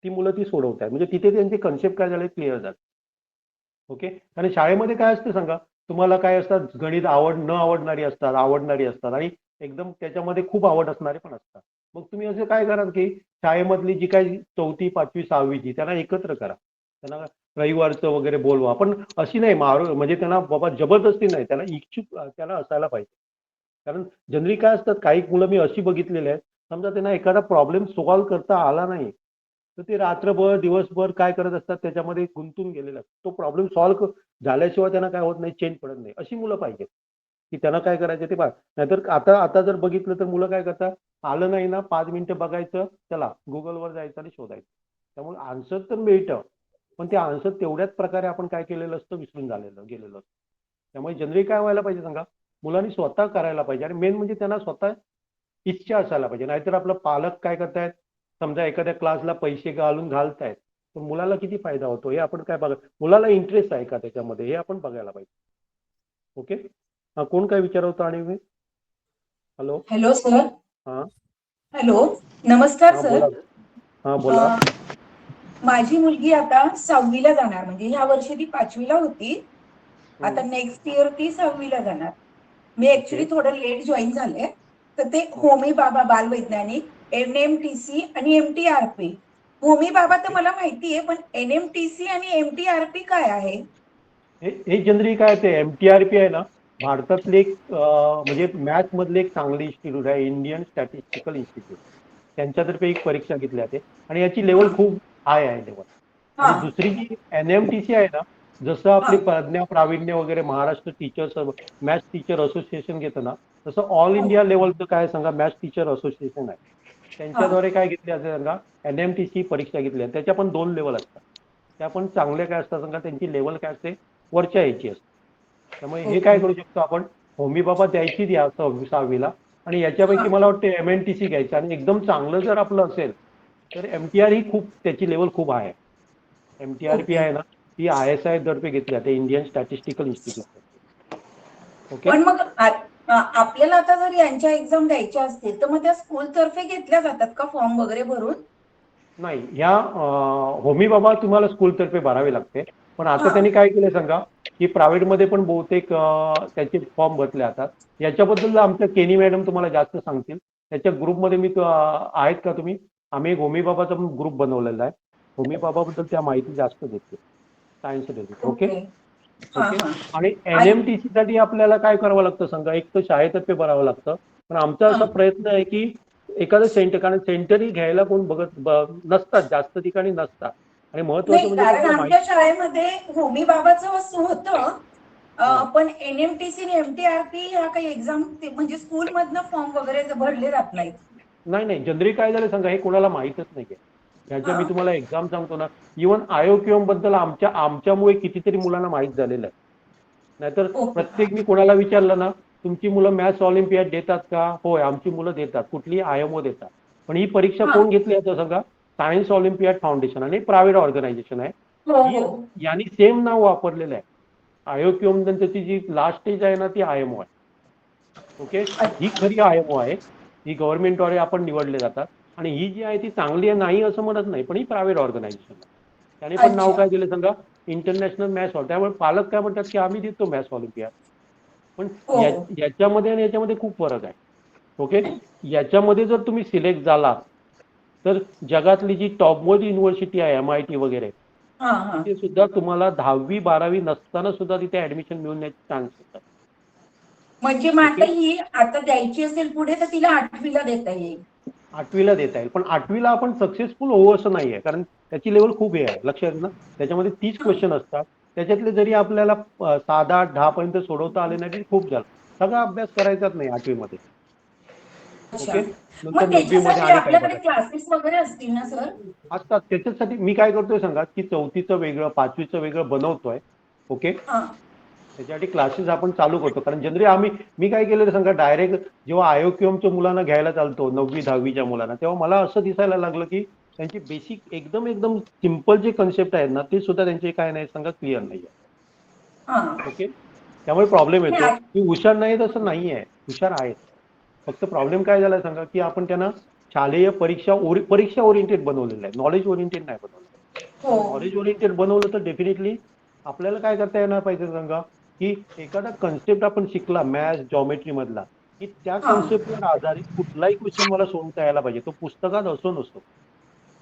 Speaker 1: ती मुलं ती सोडवतायत, म्हणजे तिथे त्यांचे कन्सेप्ट काय झाले, क्लिअर झाले. ओके. आणि शाळेमध्ये काय असतं सांगा, तुम्हाला काय असतात, गणित न आवडणारी असतात, आवडणारी असतात, आणि एकदम त्याच्यामध्ये खूप आवड असणारे पण असतात. मग तुम्ही असं काय कराल की शाळेमधली जी काही चौथी पाचवी सहावीची त्यांना एकत्र करा, त्यांना रविवारचं वगैरे बोलवा, पण अशी नाही म्हणजे त्यांना बाबा जबरदस्ती नाही, त्यांना इच्छुक त्याला असायला पाहिजे. कारण जनरली काय असतात, काही मुलं मी अशी बघितलेली आहेत, समजा त्यांना एखादा प्रॉब्लेम सॉल्व्ह करता आला नाही, तर ते रात्रभर दिवसभर काय करत असतात, त्याच्यामध्ये गुंतून गेलेले असतात. तो प्रॉब्लेम सॉल्व्ह झाल्याशिवाय त्यांना काय होत नाही, चेंज पडत नाही, अशी मुलं पाहिजेत. की त्यांना काय करायचं ते पहा. नाहीतर आता आता जर बघितलं तर मुलं काय करतात, आलं नाही ना 5 मिनिटं बघायचं, चला गुगलवर जायचं आणि शोधायचं. त्यामुळे आन्सर तर मिळतं, पण ते आन्सर तेवढ्याच प्रकारे आपण काय केलेलं असतं, विसरून गेलेलं असतं. त्यामुळे जनरली काय व्हायला पाहिजे सांगा, मुलांनी स्वतः करायला पाहिजे आणि मेन म्हणजे त्यांना स्वतः इच्छा असायला पाहिजे. नाहीतर आपलं पालक काय करतायत, समजा एखाद्या क्लासला पैसे घालतायत, तर मुलाला किती फायदा होतो हे आपण काय बघा, मुलाला इंटरेस्ट आहे का त्याच्यामध्ये हे आपण बघायला पाहिजे. ओके, कोण काय विचारवतं आणि मी हॅलो.
Speaker 3: Hello sir.
Speaker 1: हा
Speaker 3: हॅलो, नमस्कार
Speaker 1: हा
Speaker 3: सर.
Speaker 1: बोला. हा बोला.
Speaker 3: माझी मुलगी आता 6वीला जाणार, म्हणजे ह्या वर्षी ती 5वीला होती, आता नेक्स्ट इयर ती 6वीला जाणार. मी
Speaker 1: ओके
Speaker 3: ऍक्च्युली थोडं लेट जॉईन झाले. तर ते होमी बाबा बालवैज्ञानिक, NMTC आणि MTRP. होमी बाबा तर मला माहिती आहे, पण NMTC आणि MTRP काय आहे?
Speaker 1: हे जनरली काय ते MTRP आहे ना, भारतातले एक म्हणजे मॅथ्स मधले एक चांगले इन्स्टिट्यूट आहे, इंडियन स्टॅटिस्टिकल इन्स्टिट्यूट. त्यांच्यातर्फे एक परीक्षा घेतली जाते आणि याची लेवल खूप हाय आहे लेवल.
Speaker 3: हा
Speaker 1: आणि दुसरी जी NMTC आहे ना, जसं आपली
Speaker 3: हा
Speaker 1: प्रज्ञा प्रावीण्य वगैरे Maharashtra teachers maths teacher association घेतं ना, तसं ऑल
Speaker 3: हा
Speaker 1: इंडिया लेवलचं काय सांगा मॅथ्स टीचर असोसिएशन आहे.
Speaker 3: हा
Speaker 1: त्यांच्याद्वारे काय घेतले जाते सांगा, NMTC परीक्षा घेतली आहे. त्याच्या पण 2 लेवल असतात. त्या पण चांगल्या काय असतात सांगा, त्यांची लेवल काय असते, वरच्या याची असते. त्यामुळे हे काय
Speaker 3: ओके.
Speaker 1: करू शकतो आपण, होमी बाबा द्यायची द्या 6वीला, आणि
Speaker 3: हा
Speaker 1: याच्यापैकी मला वाटतं MNTC घ्यायचं आणि एकदम चांगलं जर आपलं असेल तर MTR ही खूप त्याची लेवल खूप आहे. MTRP
Speaker 3: okay.
Speaker 1: आहे ना, ती ISI तर्फे घेतली जाते, इंडियन स्टॅटिस्टिकल इन्स्टिट्यूट. ओके.
Speaker 3: पण मग आपल्याला आता जर यांच्या एक्झाम द्यायच्या असतील तर मग त्या स्कूल तर्फे घेतल्या जातात का फॉर्म वगैरे भरून?
Speaker 1: नाही, ह्या होमी बाबा तुम्हाला स्कूलतर्फे भरावे लागते. पण आता
Speaker 3: हा
Speaker 1: त्यांनी काय केलं सांगा, की प्रायव्हेटमध्ये पण बहुतेक त्याचे फॉर्म भरले जातात. याच्याबद्दल आमच्या केनी मॅडम तुम्हाला जास्त सांगतील. त्याच्या ग्रुपमध्ये मी आहेत का तुम्ही, आम्ही एक होमी बाबाचा पण ग्रुप बनवलेला आहे. होमी बाबाबद्दल त्या माहिती जास्त देते, सायन्स रिलेटेड. ओके.
Speaker 3: ओके. हा
Speaker 1: ओके.
Speaker 3: हा
Speaker 1: आणि
Speaker 3: आणि
Speaker 1: NMTC साठी आपल्याला काय करावं लागतं सांगा, एक तर शाळेतर्फे भरावं लागतं. पण आमचा
Speaker 3: हा
Speaker 1: असा प्रयत्न आहे की एखादं सेंटर, कारण सेंटरही घ्यायला कोण नसतात, जास्त ठिकाणी नसतात. आणि महत्वाचं
Speaker 3: नाही,
Speaker 1: म्हणजे
Speaker 3: कारण
Speaker 1: तुम्हाला
Speaker 3: आमच्या शाळेमध्ये होमी बाबाचं असं होतं.
Speaker 1: हां.
Speaker 3: पण NMTC आणि MTRP ह्या काही एक्झाम म्हणजे स्कूल मधनं फॉर्म वगैरे भरले जात नाहीत.
Speaker 1: नाही नाही, जनरली काय झालं सांगा, हे कोणाला माहीतच नाहीये. ह्याच्या
Speaker 3: हा
Speaker 1: मी तुम्हाला एक्झाम सांगतो ना, इव्हन IOQM बद्दल आमच्यामुळे कितीतरी मुलांना माहीत झालेलं आहे. नाहीतर
Speaker 3: ओके.
Speaker 1: प्रत्येक मी कोणाला विचारलं ना, तुमची मुलं मॅथ्स ऑलिम्पियाड देतात का, होय आमची मुलं देतात, कुठली IMO देतात. पण ही परीक्षा
Speaker 3: हा
Speaker 1: कोण घेतली आता सांगा, सायन्स ऑलिम्पियाड फाउंडेशन आणि प्रायव्हेट ऑर्गनायझेशन आहे
Speaker 3: हो
Speaker 1: ही.
Speaker 3: हो.
Speaker 1: यांनी सेम नाव वापरलेलं आहे. IOQM त्याची जी लास्ट स्टेज आहे ना, ती IMO आहे. ओके. ही खरी IMO आहे, ही गव्हर्नमेंटद्वारे आपण निवडले जातात. आणि ही जी आहे ती चांगली आहे नाही असं म्हणत नाही, पण ही प्रायव्हेट ऑर्गनायझेशन आहे. त्याने पण नाव
Speaker 3: अच्छा.
Speaker 1: काय दिलं सांगा, इंटरनॅशनल मॅथ्स ऑलिम्पियाड. त्यामुळे पालक काय म्हणतात की आम्ही देतो मॅथ्स ऑलिम्पियाड. पण
Speaker 3: हो
Speaker 1: याच्यामध्ये आणि याच्यामध्ये खूप फरक आहे. ओके. याच्यामध्ये जर तुम्ही सिलेक्ट झाला तर जगातली जी टॉप मोस्ट युनिव्हर्सिटी आहे MIT वगैरे,
Speaker 3: हा हा.
Speaker 1: तिथे सुद्धा तुम्हाला 10वी 12वी नसताना सुद्धा तिथे ऍडमिशन मिळून याचे चान्स येतात.
Speaker 3: म्हणजे मग आता
Speaker 1: ओके.
Speaker 3: ही आता द्यायची असेल पुढे तर तिला 8वीला देता येईल.
Speaker 1: 8वीला देता येईल, पण 8वीला आपण सक्सेसफुल होऊ असं नाहीये, कारण त्याची लेवल खूप आहे, लक्षात ना. त्याच्यामध्ये 30
Speaker 3: हा.
Speaker 1: क्वेश्चन असतात. त्याच्यातले जरी आपल्याला 7, 8, 10 पर्यंत सोडवता आले नाही तरी खूप झालं. सगळा अभ्यास करायचाच नाही 8वीमध्ये.
Speaker 3: अच्छा.
Speaker 1: ओके. नंतर
Speaker 3: मग
Speaker 1: 9वीमध्ये
Speaker 3: त्याच्यासाठी
Speaker 1: आणि काय
Speaker 3: आपल्याकडे
Speaker 1: बघायचं
Speaker 3: क्लासेस वगैरे असतील ना सर?
Speaker 1: असतात. त्याच्यासाठी मी काय करतोय सांगा, की 4थीचं वेगळं 5वीचं वेगळं बनवतोय. ओके.
Speaker 3: हा
Speaker 1: त्याच्यासाठी क्लासेस आपण चालू करतो, कारण जनरली मी काय केलं सांगा, डायरेक्ट जेव्हा IOQMच्या मुलांना घ्यायला चालतो 9वी 10वीच्या मुलांना, तेव्हा मला असं दिसायला लागलं की त्यांची बेसिक एकदम एकदम सिम्पल जे कन्सेप्ट आहेत ना, ते सुद्धा त्यांचे काय नाही सांगा क्लिअर नाही आहे.
Speaker 3: हा.
Speaker 1: ओके. त्यामुळे प्रॉब्लेम
Speaker 3: नाही,
Speaker 1: येतो की हुशार नाहीत असं नाही आहे, हुशार आहेत. फक्त प्रॉब्लेम काय झाला सांगा, की आपण त्यांना शालेय परीक्षा ओरिएंटेड बनवलेलं आहे, नॉलेज ओरिएंटेड नाही बनवलं.
Speaker 3: हो.
Speaker 1: नॉलेज ओरिएंटेड बनवलं तर डेफिनेटली आपल्याला काय करता येणार पाहिजे सांगा, की एखादा कन्सेप्ट आपण शिकला मॅथ्स जॉमेट्री मधला, की त्या
Speaker 3: हा.
Speaker 1: कन्सेप्टवर आधारित कुठलाही क्वेश्चन मला सोडवता यायला पाहिजे, तो पुस्तकात असो नसो.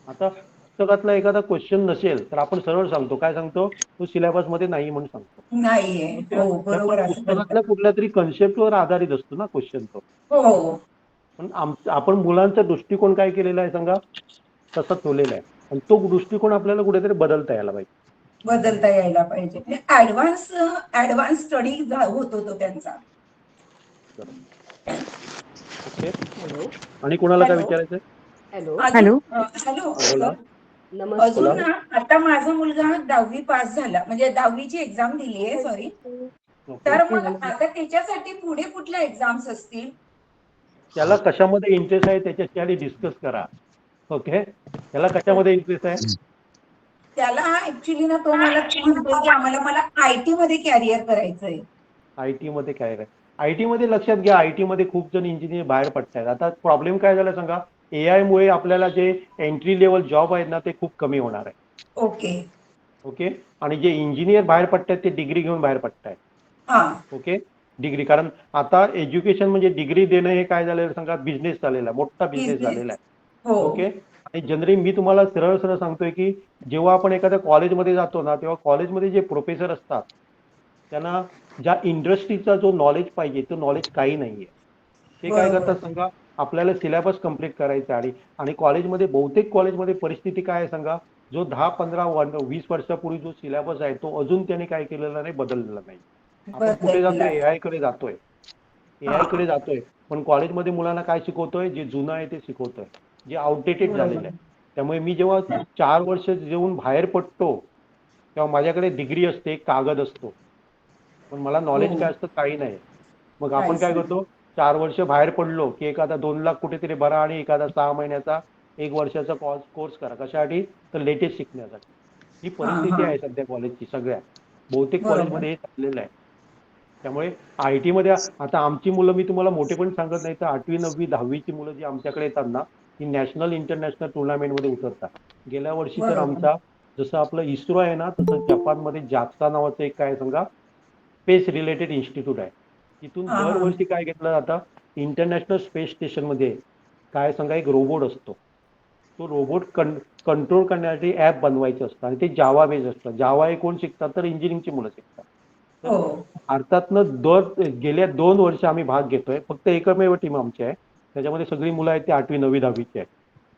Speaker 1: आता पुस्तकातला एखादा क्वेश्चन नसेल तर आपण सरळ सांगतो, काय सांगतो, तो सिलेबस मध्ये नाही म्हणून सांगतो.
Speaker 3: नाहीये. हो
Speaker 1: पण
Speaker 3: बरोबर असं करतात.
Speaker 1: पुस्तकातल्या कुठल्या तरी कन्सेप्टवर आधारित असतो ना क्वेश्चन तो.
Speaker 3: हो.
Speaker 1: पण आपण मुलांचा दृष्टिकोन काय केलेला आहे सांगा, तसा ठेवलेला आहे. आणि तो दृष्टिकोन आपल्याला कुठेतरी बदलता यायला पाहिजे.
Speaker 3: बदलता यायला पाहिजे. ऍडव्हान्स स्टडी होत होतो त्यांचा.
Speaker 1: करत. ओके.
Speaker 4: हॅलो
Speaker 1: आणि कोणाला काय
Speaker 3: हॅलो.
Speaker 1: विचारायचं?
Speaker 4: Hello
Speaker 3: hello.
Speaker 1: बोला.
Speaker 4: नमस्ते
Speaker 3: अजून
Speaker 1: बोला.
Speaker 3: ना आता माझा मुलगा 10वी पास झाला, म्हणजे 10वीची एक्झाम दिली आहे, सॉरी.
Speaker 1: ओके.
Speaker 3: तर मग आता त्याच्यासाठी पुढे कुठल्या एक्झाम्स असतील?
Speaker 1: त्याला कशामध्ये इंटरेस्ट आहे त्याच्याशी आधी डिस्कस करा. ओके. त्याला कशामध्ये इंटरेस्ट आहे?
Speaker 3: त्याला ऍक्च्युली ना, तो मला म्हणतोय की मला आयटी मध्ये कॅरियर करायचंय.
Speaker 1: आयटी मध्ये काय आहे? आयटी मध्ये लक्षात घ्या, आयटी मध्ये खूप जण इंजिनियर बाहेर पडतायत. आता प्रॉब्लेम काय झाला सांगा, एआय मुळे आपल्याला जे एंट्री लेवल जॉब आहेत ना, ते खूप कमी होणार आहे.
Speaker 3: ओके.
Speaker 1: ओके. आणि जे इंजिनियर बाहेर पडतायत ते डिग्री घेऊन बाहेर पडतायत.
Speaker 3: हा.
Speaker 1: ओके. डिग्री, कारण आता एज्युकेशन म्हणजे डिग्री देणं हे काय झालेलं सांगा, बिझनेस झालेला आहे, मोठा बिझनेस झालेला आहे.
Speaker 3: हो.
Speaker 1: ओके. आणि जनरली मी तुम्हाला सरळ सरळ सांगतोय की जेव्हा आपण एखाद्या कॉलेजमध्ये जातो ना, तेव्हा कॉलेजमध्ये जे प्रोफेसर असतात त्यांना ज्या इंडस्ट्रीचा जो नॉलेज पाहिजे तो नॉलेज काही नाहीये. ते काय
Speaker 3: बरोबर.
Speaker 1: करतात सांगा, आपल्याला सिलेबस कंप्लीट करायचा आणि कॉलेजमध्ये बहुतेक कॉलेजमध्ये परिस्थिती काय आहे सांगा, जो 10-15-20 वर्षापूर्वी जो सिलेबस आहे तो अजून त्याने काय केलेला नाही, बदललेला नाही. आपण कुठे जातोय?
Speaker 3: बदललाय.
Speaker 1: एआय कडे जातोय.
Speaker 3: हा.
Speaker 1: एआय कडे जातोय. पण कॉलेजमध्ये मुलांना काय शिकवतोय? जे जुनं आहे ते शिकवतोय, जे आउटडेटेड झालेलं
Speaker 3: बरोबर.
Speaker 1: आहे. त्यामुळे मी जेव्हा 4 वर्ष जेवून बाहेर पडतो तेव्हा माझ्याकडे डिग्री असते, कागद असतो, पण मला नॉलेज
Speaker 3: हो.
Speaker 1: काय असतं? काही नाही. मग आपण
Speaker 3: काहीच
Speaker 1: काय
Speaker 3: नाही.
Speaker 1: करतो? 4 वर्ष बाहेर पडलो की एखादा 2 लाख कुठेतरी भरा आणि एखादा 6 महिन्याचा 1 वर्षाचा कोर्स करा. कशासाठी? तर लेटेस्ट शिकण्यासाठी. ही
Speaker 3: हा
Speaker 1: परिस्थिती
Speaker 3: हा.
Speaker 1: आहे सध्या कॉलेजची सगळ्या. बहुतेक
Speaker 3: बरोबर.
Speaker 1: कॉलेजमध्ये हे चाललेलं आहे. त्यामुळे आयटी मध्ये आता आमची मुलं, मी तुम्हाला मोठे पण सांगत नाही, तर 8वी 9वी 10वीची मुलं जी आमच्याकडे येतात ना, ती नॅशनल इंटरनॅशनल टुर्नामेंटमध्ये उतरतात. गेल्या वर्षी तर
Speaker 3: बरोबर.
Speaker 1: आमचा, जसं आपलं इस्रो आहे ना, तसं जपानमध्ये जाक्सा नावाचं एक काय सांगा, स्पेस रिलेटेड इन्स्टिट्यूट आहे. तिथून
Speaker 3: हा हा.
Speaker 1: दरवर्षी काय घेतलं जातं, इंटरनॅशनल स्पेस स्टेशनमध्ये काय सांगा एक रोबोट असतो. तो रोबोट कंट्रोल करण्यासाठी ॲप बनवायचं असतं आणि ते जावा बेस असतं. जावा हे कोण शिकतात? तर इंजिनिअरिंगची मुलं शिकतात. तर
Speaker 3: हो.
Speaker 1: भारतातनं गेल्या 2 वर्ष आम्ही भाग घेतोय. फक्त एकमेव टीम आमची आहे. त्याच्यामध्ये सगळी मुलं आहेत ती 8वी 9वी 10वीची आहेत.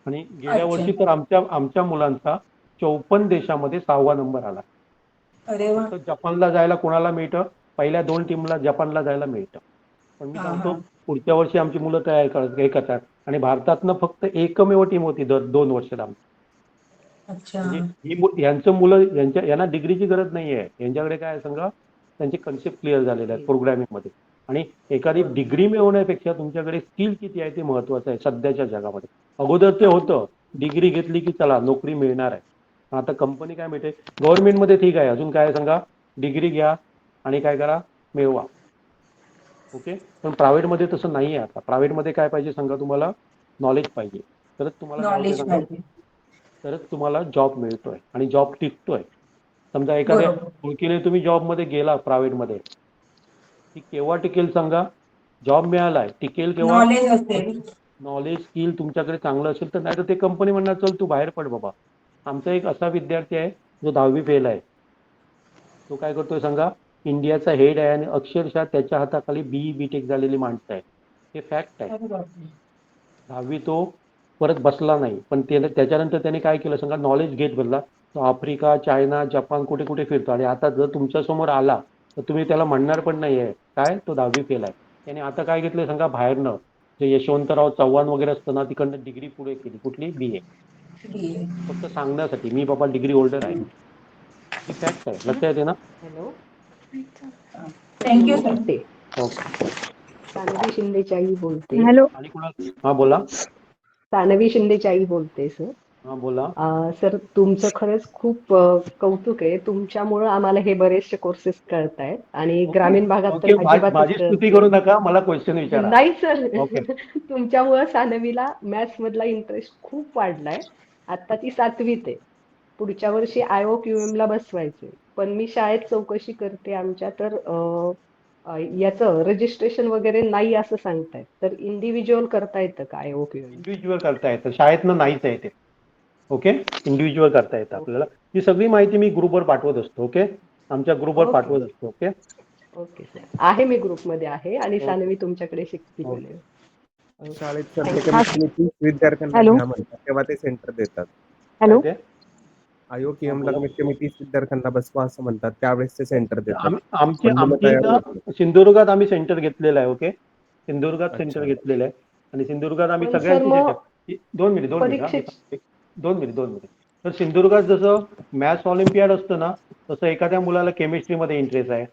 Speaker 1: आणि गेल्या
Speaker 3: अच्छा.
Speaker 1: वर्षी तर आमच्या मुलांचा 54 देशामध्ये 6वा नंबर आला.
Speaker 3: अरे वा.
Speaker 1: फक्त जपानला जायला कोणाला मिळतं? पहिल्या 2 टीमला जपानला जायला मिळतं. पण मी
Speaker 3: हा
Speaker 1: सांगतो,
Speaker 3: हा.
Speaker 1: पुढच्या वर्षी आमची मुलं हे करतात. आणि भारतातनं फक्त एकमेव टीम होती दर 2 वर्षाला.
Speaker 3: अच्छा.
Speaker 1: म्हणजे यांचं मुलं, यांना डिग्रीची गरज नाही आहे. यांच्याकडे काय आहे सांगा, त्यांचे कन्सेप्ट क्लिअर झालेले आहेत प्रोग्रामिंगमध्ये. आणि एखादी
Speaker 3: बरोबर.
Speaker 1: डिग्री मिळवण्यापेक्षा तुमच्याकडे स्किल किती आहे ते महत्वाचं आहे सध्याच्या जगामध्ये. अगोदर ते होतं, डिग्री घेतली की चला नोकरी मिळणार आहे. आता कंपनी काय मिळते? गव्हर्नमेंटमध्ये ठीक आहे, अजून काय सांगा, डिग्री घ्या आणि काय करा, मिळवा. ओके. पण प्रायव्हेटमध्ये तसं नाही आहे. आता प्रायव्हेटमध्ये काय पाहिजे सांगा, तुम्हाला नॉलेज पाहिजे. तरच तुम्हाला काय होते
Speaker 3: नॉलेज
Speaker 1: सांगा,
Speaker 3: पाहिजे.
Speaker 1: तरच तुम्हाला जॉब मिळतोय आणि जॉब टिकतोय. समजा एखाद्या
Speaker 3: बरोबर.
Speaker 1: ओळखीने तुम्ही जॉबमध्ये गेला प्रायव्हेटमध्ये, ती केव्हा टिकेल सांगा? जॉब मिळालाय, टिकेल केव्हा?
Speaker 3: नॉलेज असेल.
Speaker 1: नॉलेज स्किल तुमच्याकडे चांगलं असेल तर. नाही तर ते कंपनी म्हणणार चल तू बाहेर पड बाबा. आमचा एक असा विद्यार्थी आहे जो 10वी फेल आहे. तो काय करतोय सांगा, इंडियाचा हेड आहे आणि अक्षरशः त्याच्या हाताखाली BE BTech झालेली माणसं आहे. हे फॅक्ट आहे.
Speaker 3: अरे बापरे.
Speaker 1: 10वी तो परत बसला नाही, पण त्याच्यानंतर त्याने काय केलं सांगा, नॉलेज घेत बसला. तो आफ्रिका, चायना, जपान कुठे कुठे फिरतो. आणि आता जर तुमच्या समोर आला तर तुम्ही त्याला म्हणणार पण नाही आहे काय तो 10वी फेल आहे. त्याने आता काय घेतलंय सांगा, बाहेरनं जे यशवंतराव चव्हाण वगैरे असतं ना, तिकडनं डिग्री पुढे केली. कुठली? BA.
Speaker 3: BA.
Speaker 1: फक्त सांगण्यासाठी मी बाबा डिग्री होल्डर आहे. ही फॅक्ट आहे. लक्षात येते ना?
Speaker 4: Hello sir
Speaker 3: thank you sir.
Speaker 4: नमस्ते.
Speaker 1: ओके.
Speaker 4: सानवी शिंदेची आई बोलते.
Speaker 5: हॅलो.
Speaker 1: आणि कुणा? हा बोला.
Speaker 4: सानवी शिंदेची आई बोलते सर.
Speaker 1: हा बोला.
Speaker 4: सर तुमचं खरंच खूप कौतुक आहे. तुमच्यामुळं आम्हाला हे बरेचसे कोर्सेस कळतायत आणि
Speaker 1: ओके.
Speaker 4: ग्रामीण भागात तर
Speaker 1: ओके.
Speaker 4: अजिबातच
Speaker 1: माझी
Speaker 4: कळत
Speaker 1: स्तुती
Speaker 4: नाही.
Speaker 1: करू नका, मला क्वेश्चन विचारा.
Speaker 4: नाही सर.
Speaker 1: ओके.
Speaker 4: तुमच्यामुळं सानवीला मॅथ्स मधला इंटरेस्ट खूप वाढलाय. आता ती 7वीत आहे. पुढच्या वर्षी IOQM ला बसवायचे. पण मी शाळेत चौकशी करते आमच्या, तर याचं रजिस्ट्रेशन वगैरे नाही असं सांगतायत. तर इंडिव्हिज्युअल करता येतं का IOQM?
Speaker 1: इंडिव्हिज्युअल करता येतं, शाळेतनं नाहीच आहे ते. ओके. इंडिव्हिज्युअल करता येतं आपल्याला. ही सगळी माहिती मी ग्रुपवर पाठवत असतो. ओके. आमच्या ग्रुपवर
Speaker 4: ओके
Speaker 1: पाठवत असतो. ओके.
Speaker 4: Okay sir. आहे मी ग्रुपमध्ये आहे आणि
Speaker 1: ओके.
Speaker 4: सानवी तुमच्याकडे शिकते
Speaker 1: ओके.
Speaker 4: म्हणे.
Speaker 2: शाळेत सर ते
Speaker 4: थँक्यू.
Speaker 2: कमीत कमी 30 विद्यार्थ्यांना
Speaker 5: हॅलो.
Speaker 2: घ्या म्हणतात, तेव्हा ते सेंटर देतात.
Speaker 1: काय
Speaker 5: हॅलो.
Speaker 1: ते? हा
Speaker 2: IOQM ला
Speaker 1: बोला.
Speaker 2: कमीत कमी 30 विद्यार्थ्यांना बसवा असं म्हणतात, त्यावेळेस ते सेंटर देतात.
Speaker 1: आमची
Speaker 2: पण मुलं
Speaker 1: आमची
Speaker 2: तयार होत
Speaker 1: इथं
Speaker 2: नाही.
Speaker 1: सिंधुदुर्गात आम्ही सेंटर घेतलेलं आहे. ओके. सिंधुदुर्गात सेंटर
Speaker 2: अच्छा.
Speaker 1: घेतलेलं आहे आणि सिंधुदुर्गात आम्ही
Speaker 4: पण सर
Speaker 1: सगळ्यांची
Speaker 4: मग
Speaker 1: सेंटर 2 मिनिट हा, मी
Speaker 4: परीक्षेत
Speaker 1: सांगतो. 2 मिनिट. तर सिंधुदुर्गात जसं मॅथ्स ऑलिम्पियाड असतं ना, तसं एखाद्या मुलाला केमिस्ट्रीमध्ये इंटरेस्ट आहे,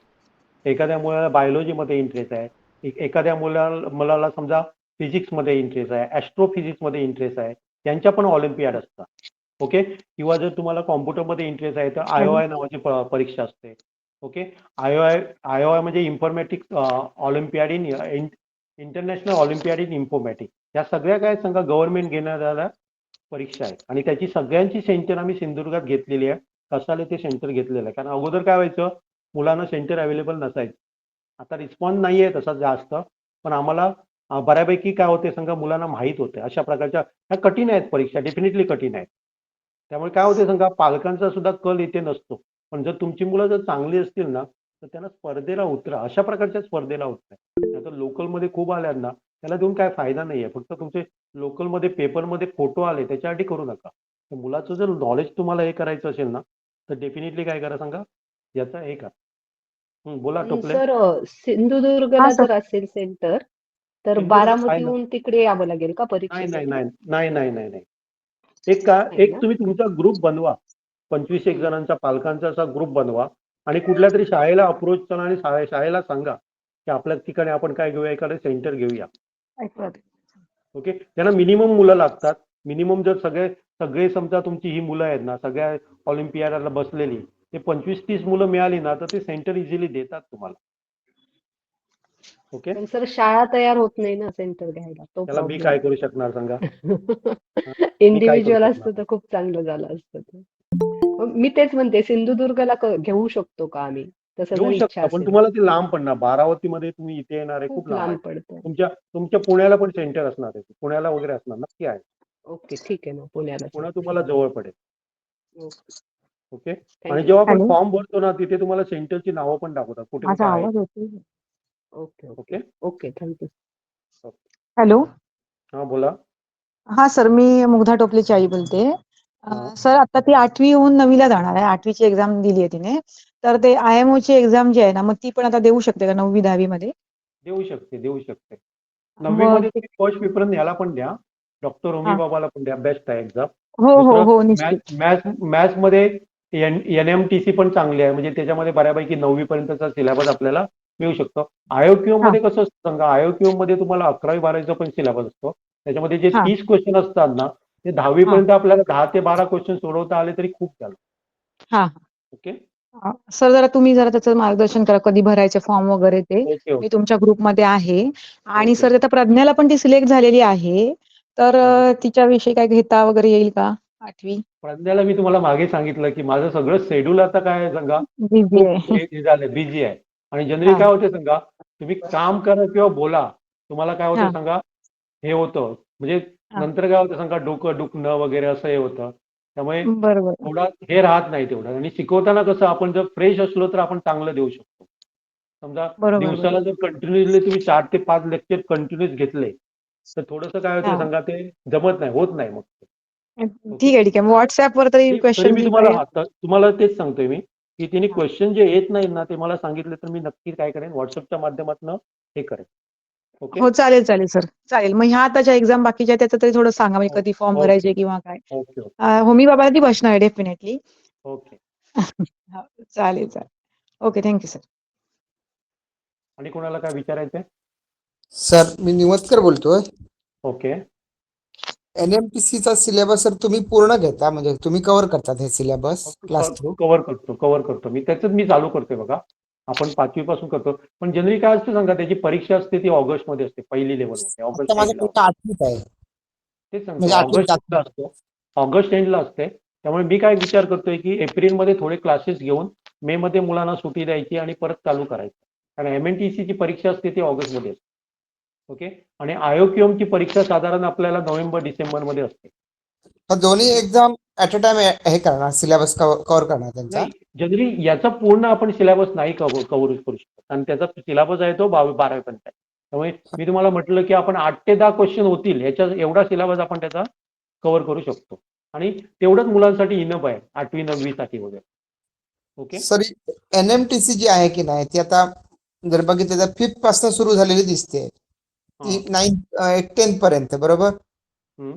Speaker 1: एखाद्या मुलाला बायोलॉजीमध्ये इंटरेस्ट आहे, एखाद्या मुलाला समजा फिजिक्समध्ये इंटरेस्ट आहे, ॲस्ट्रोफिजिक्समध्ये इंटरेस्ट आहे, त्यांच्या पण ऑलिम्पियाड असतात. ओके. किंवा जर तुम्हाला कॉम्प्युटरमध्ये इंटरेस्ट आहे तर IOI नावाची परीक्षा असते. ओके. IOI म्हणजे informatics Olympiad in international Olympiad in informatics. या सगळ्या काय सांगा गव्हर्नमेंट घेणाऱ्या परीक्षा आहेत आणि त्याची सगळ्यांची सेंटर आम्ही सिंधुदुर्गात घेतलेली आहे. कशाला ते सेंटर घेतलेलं आहे कारण अगोदर काय व्हायचं मुलांना सेंटर अवेलेबल नसायचं. आता रिस्पॉन्स नाही आहे तसा जास्त, पण आम्हाला बऱ्यापैकी काय होते सांगा मुलांना माहीत होते अशा प्रकारच्या ह्या कठीण आहेत परीक्षा, डेफिनेटली कठीण आहेत. त्यामुळे काय होते सांगा पालकांचा सुद्धा कल इथे नसतो. पण जर तुमची मुलं जर चांगली असतील ना तर त्यांना स्पर्धेला उतरा, अशा प्रकारच्या स्पर्धेला उतरा. नाहीतर लोकलमध्ये खूप आल्या ना त्याला देऊन काय फायदा नाही आहे. फक्त तुमचे लोकलमध्ये पेपरमध्ये फोटो आले त्याच्यासाठी करू नका. तर मुलाचं जर नॉलेज तुम्हाला हे करायचं असेल ना तर डेफिनेटली काय करा सांगा याचा हे करा. बोला
Speaker 4: पण
Speaker 1: टोपले.
Speaker 4: सर
Speaker 5: हा
Speaker 4: सिंधुदुर्गला
Speaker 5: सर.
Speaker 4: जर असेल सेंटर तर
Speaker 1: सिंधुदुर्गात आहे ना.
Speaker 4: बारामतीहून तिकडे यावं लागेल का
Speaker 1: नाही नाही
Speaker 4: परीक्षेसाठी?
Speaker 1: नाही नाही नाही नाही नाही
Speaker 4: नाही
Speaker 1: एक
Speaker 4: ना?
Speaker 1: तुम्ही तुमचा ग्रुप बनवा. 25 जणांचा पालकांचा असा ग्रुप बनवा आणि कुठल्या तरी शाळेला अप्रोच करा आणि शाळेला सांगा की आपल्या ठिकाणी आपण काय घेऊया एखादं सेंटर घेऊया. ओके. त्यांना मिनिमम मुलं लागतात. मिनिमम जर सगळे समजा तुमची ही मुलं आहेत ना सगळ्या ऑलिम्पियाडला बसलेली ते 25-30 मुलं मिळाली ना तर ते सेंटर इझिली देतात तुम्हाला. ओके.
Speaker 4: पण सर शाळा तयार होत नाही ना सेंटर घ्यायला, तो
Speaker 1: त्याला मी
Speaker 4: प्रॉब्लेम
Speaker 1: काय
Speaker 4: आहे.
Speaker 1: करू शकणार सांगा. मी काय करू
Speaker 4: इंडिव्हिज्युअल
Speaker 1: शकणार.
Speaker 4: असतं तर खूप चांगलं झालं असतं ते. मग मी तेच म्हणते सिंधुदुर्गला घेऊ शकतो का आम्ही तसं जर
Speaker 1: घेऊ
Speaker 4: इच्छा
Speaker 1: शकता पण
Speaker 4: असेल
Speaker 1: तुम्हाला ते लांब पडणार. बारामतीमध्ये तुम्ही इथे येणार आहे खूप
Speaker 4: खूप
Speaker 1: लांब आहे.
Speaker 4: लांब पडतं.
Speaker 1: तुमच्या पुण्याला पण सेंटर असणार आहे. पुण्याला वगैरे असणार नक्की आहे.
Speaker 4: ओके ठीक आहे ना पुण्याला
Speaker 1: पुणे तुम्हाला जवळ पडेल. ओके. आणि
Speaker 4: थँक्यू
Speaker 1: जेव्हा
Speaker 4: सर.
Speaker 1: आपण
Speaker 5: हॅलो.
Speaker 1: फॉर्म भरतो ना तिथे तुम्हाला सेंटरची नावं पण दाखवतात कुठे कुठे
Speaker 5: माझा
Speaker 1: आहे.
Speaker 5: आवाज होतो.
Speaker 4: Okay okay
Speaker 1: okay.
Speaker 4: Okay thank you.
Speaker 5: Hello.
Speaker 1: हा बोला.
Speaker 5: हा सर, मी मुग्धा टोपलेची आई बोलते.
Speaker 1: हा.
Speaker 5: सर आता ती 8वी होऊन 9वीला जाणार आहे. 8वीची एक्झाम दिली आहे तिने. तर ते IMO ची एक्झाम जी आहे ना मग ती पण आता देऊ शकते का 9वी 10वी मध्ये?
Speaker 1: देऊ शकते. 9वी
Speaker 5: मग
Speaker 1: मध्ये तुम्ही फर्स्ट प्रिफरन्स याला पण द्या. डॉक्टर होमी
Speaker 5: हा.
Speaker 1: बाबाला पण द्या. बेस्ट आहे एक्झाम.
Speaker 5: हो हो
Speaker 1: दुसरं
Speaker 5: हो निश्चित.
Speaker 1: मॅथ्स मध्ये NMTC पण चांगली आहे म्हणजे त्याच्यामध्ये बऱ्यापैकी 9वी पर्यंतचा सिलेबस आपल्याला मिळू शकतो. IOQM
Speaker 5: हा
Speaker 1: मध्ये कसं असतं सांगा IOQM मध्ये तुम्हाला 11वी 12वीचा पण सिलेबस असतो. त्याच्यामध्ये जे
Speaker 5: हा
Speaker 1: 30 क्वेश्चन असतात ना ते 10वी
Speaker 5: हा
Speaker 1: पर्यंत आपल्याला 10 ते 12 क्वेश्चन सोडवता आले तरी खूप झालं.
Speaker 5: हा.
Speaker 1: ओके.
Speaker 5: सर जरा तुम्ही त्याचं मार्गदर्शन करा कधी भरायचे फॉर्म वगैरे ते.
Speaker 1: ओके
Speaker 5: मी
Speaker 1: ओके
Speaker 5: तुमच्या ग्रुपमध्ये आहे. आणि
Speaker 1: ओके.
Speaker 5: सर आता प्रज्ञाला पण ती सिलेक्ट झालेली आहे. तर तिच्याविषयी काय घेता वगैरे येईल का 8वी?
Speaker 1: प्रज्ञाला मी तुम्हाला मागे सांगितलं की माझं सगळं शेड्यूल आता काय आहे सांगा
Speaker 5: बिझी
Speaker 1: खूप
Speaker 5: आहे.
Speaker 1: हे झालंय बिझी आहे. आणि जनरली
Speaker 5: हा
Speaker 1: काय होते सांगा तुम्ही काम करा किंवा बोला तुम्हाला काय होतं
Speaker 5: हा
Speaker 1: सांगा हे होतं म्हणजे
Speaker 5: हा.
Speaker 1: नंतर काय होतं सांगा डोकं दुखणं वगैरे असं हे होतं. त्यामुळे
Speaker 5: बरोबर.
Speaker 1: थोडा हे राहत नाही तेवढं आणि शिकवताना कसं आपण जर फ्रेश असलो तर आपण चांगलं देऊ शकतो. समजा
Speaker 5: बरोबर
Speaker 1: दिवसाला जर कंटिन्युअसली तुम्ही 4 ते 5 लेक्चर कंटिन्युअस घेतले तर थोडंसं काय होतं
Speaker 5: हा.
Speaker 1: सांगा ते जमत नाही होत नाही मग. ओके.
Speaker 5: ठीक आहे ठीक आहे. मग व्हॉट्सअपवर तरी
Speaker 1: तरी
Speaker 5: क्वेश्चन
Speaker 1: मी
Speaker 5: जी
Speaker 1: तुम्हाला
Speaker 5: काही.
Speaker 1: तुम्हाला तेच सांगतोय मी की तिने
Speaker 5: हा.
Speaker 1: क्वेश्चन जे येत नाहीत ना ते मला सांगितले तर मी नक्की काय करेन व्हॉट्सअपच्या माध्यमातून हे करेन. ओके.
Speaker 5: हो चालेल चालेल सर चालेल. मग ह्या आताच्या एक्झाम बाकीच्या त्याचं तरी थोडं सांगा म्हणजे कधी फॉर्म
Speaker 1: ओके
Speaker 5: भरायचे किंवा काय.
Speaker 1: ओके ओके
Speaker 5: होमी बाबाला ती बसणार आहे डेफिनेटली.
Speaker 1: ओके.
Speaker 5: चालेल चालेल. Okay thank you sir.
Speaker 1: आणि कोणाला काय विचारायचंय?
Speaker 6: सर मी निवतकर बोलतोय.
Speaker 1: ओके.
Speaker 6: NMTC चा सिलेबस सर तुम्ही पूर्ण घेता म्हणजे तुम्ही कव्हर करतात हे सिलेबस क्लास थ्रू?
Speaker 1: कव्हर करतो मी त्याच मी चालू करतोय बघा. आपण 5वी पासून करतो पण जनरली काय असतं सांगा त्याची परीक्षा असते ती ऑगस्ट मध्ये असते पहिली लेवलमध्ये
Speaker 6: आता
Speaker 1: ऑगस्ट
Speaker 6: माझा
Speaker 1: एंडला.
Speaker 6: कोटा 8वीत आहे.
Speaker 1: तेच सांगतो
Speaker 6: म्हणजे 8वीत
Speaker 1: ऑगस्ट असतो. ऑगस्ट एंडला असते. त्यामुळे मी काय विचार करतोय की एप्रिलमध्ये थोडे क्लासेस घेऊन मे मध्ये मुलांना सुट्टी द्यायची आणि परत चालू करायचं. कारण MNTC ची परीक्षा असते ती ऑगस्टमध्ये असते. ओके. आणि IOQM ची परीक्षा साधारण आपल्याला नोव्हेंबर डिसेंबरमध्ये असते.
Speaker 6: दोन्ही एक्झाम ऍट अ टाइम हे करणार सिलेबस कव्हर करणार त्यांचा?
Speaker 1: नाही जनरली याचा पूर्ण आपण सिलेबस नाही कव्हर करू शकत आणि त्याचा सिलेबस आहे तो 12वी पर्यंत आहे. त्यामुळे मी तुम्हाला म्हटलं की आपण 8 ते 10 क्वेश्चन होतील याच्या एवढा सिलेबस आपण त्याचा कव्हर करू शकतो आणि तेवढंच मुलांसाठी इनफ आहे 8वी 9वी साठी वगैरे. ओके.
Speaker 6: सर NMTC जी आहे की नाही ती आता जर बघितलं तर 5th पासून सुरू झालेली दिसते. टेन्थ पर्यंत बरोबर.
Speaker 1: हम्म.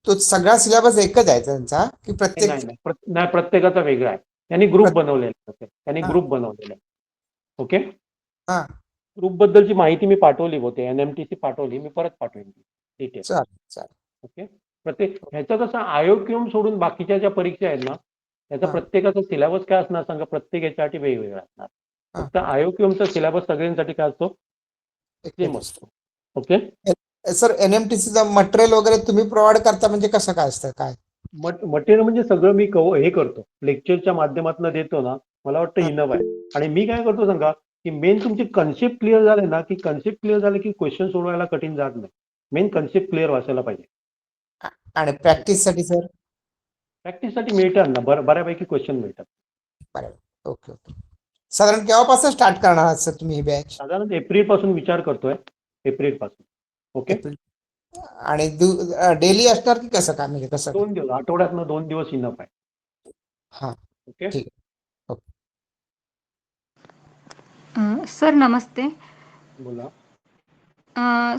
Speaker 6: तो सगळा सिलेबस एकच आहे त्यांचा की प्रत्येक
Speaker 1: नाही नाही नाही, प्रत्येकाचा वेगळा आहे. त्यांनी ग्रुप
Speaker 6: प्रत-
Speaker 1: बनवलेला आहे. त्यांनी
Speaker 6: हा.
Speaker 1: ग्रुप बनवलेला आहे. ओके.
Speaker 6: हा
Speaker 1: ग्रुप बद्दलची माहिती मी पाठवली होते, NMTC पाठवली, मी परत पाठवेन डिटेल.
Speaker 6: चालेल चालेल.
Speaker 1: ओके. प्रत्येक ह्याचं कसं आयोक्यम सोडून बाकीच्या ज्या परीक्षा आहेत ना, त्याचा
Speaker 6: हा.
Speaker 1: प्रत्येकाचा सिलेबस काय असणार सांगा, प्रत्येक याच्यासाठी वेगवेगळा असणार.
Speaker 6: हा.
Speaker 1: फक्त आयोक्यमचा सिलेबस सगळ्यांसाठी काय असतो, सेम
Speaker 6: एकच
Speaker 1: असतो. ओके.
Speaker 6: सर NMTCचा मटेरियल वगैरे तुम्ही प्रोव्हाइड करता म्हणजे कसं काय असतं काय?
Speaker 1: मटेरियल म्हणजे सगळं मी हे करतो, लेक्चरच्या माध्यमातून देतो ना, मला वाटतं इनफ आहे. आणि मी काय करतो सांगा, की मेन तुमची कन्सेप्ट क्लिअर झाले ना, की कन्सेप्ट क्लिअर झाले की क्वेश्चन सोडवायला कठीण जात नाही. मेन कन्सेप्ट क्लिअर वाचायला पाहिजे.
Speaker 6: आणि प्रॅक्टिस साठी सर?
Speaker 1: प्रॅक्टिससाठी मिळतात ना, बऱ्यापैकी क्वेश्चन मिळतात.
Speaker 6: बरोबर. Okay okay. साधारण केव्हापासून स्टार्ट करणार आहात सर तुम्ही ही बॅच?
Speaker 1: साधारण एप्रिल पासून विचार करतोय, एप्रिल पासून. ओके.
Speaker 6: आणि डेली असणार की कसं काय म्हणजे कसं?
Speaker 1: 2 दिवस, आठवड्यातनं 2 दिवस इनफ आहे.
Speaker 6: हा
Speaker 1: ओके.
Speaker 6: ठीक.
Speaker 7: सर नमस्ते.
Speaker 1: बोला.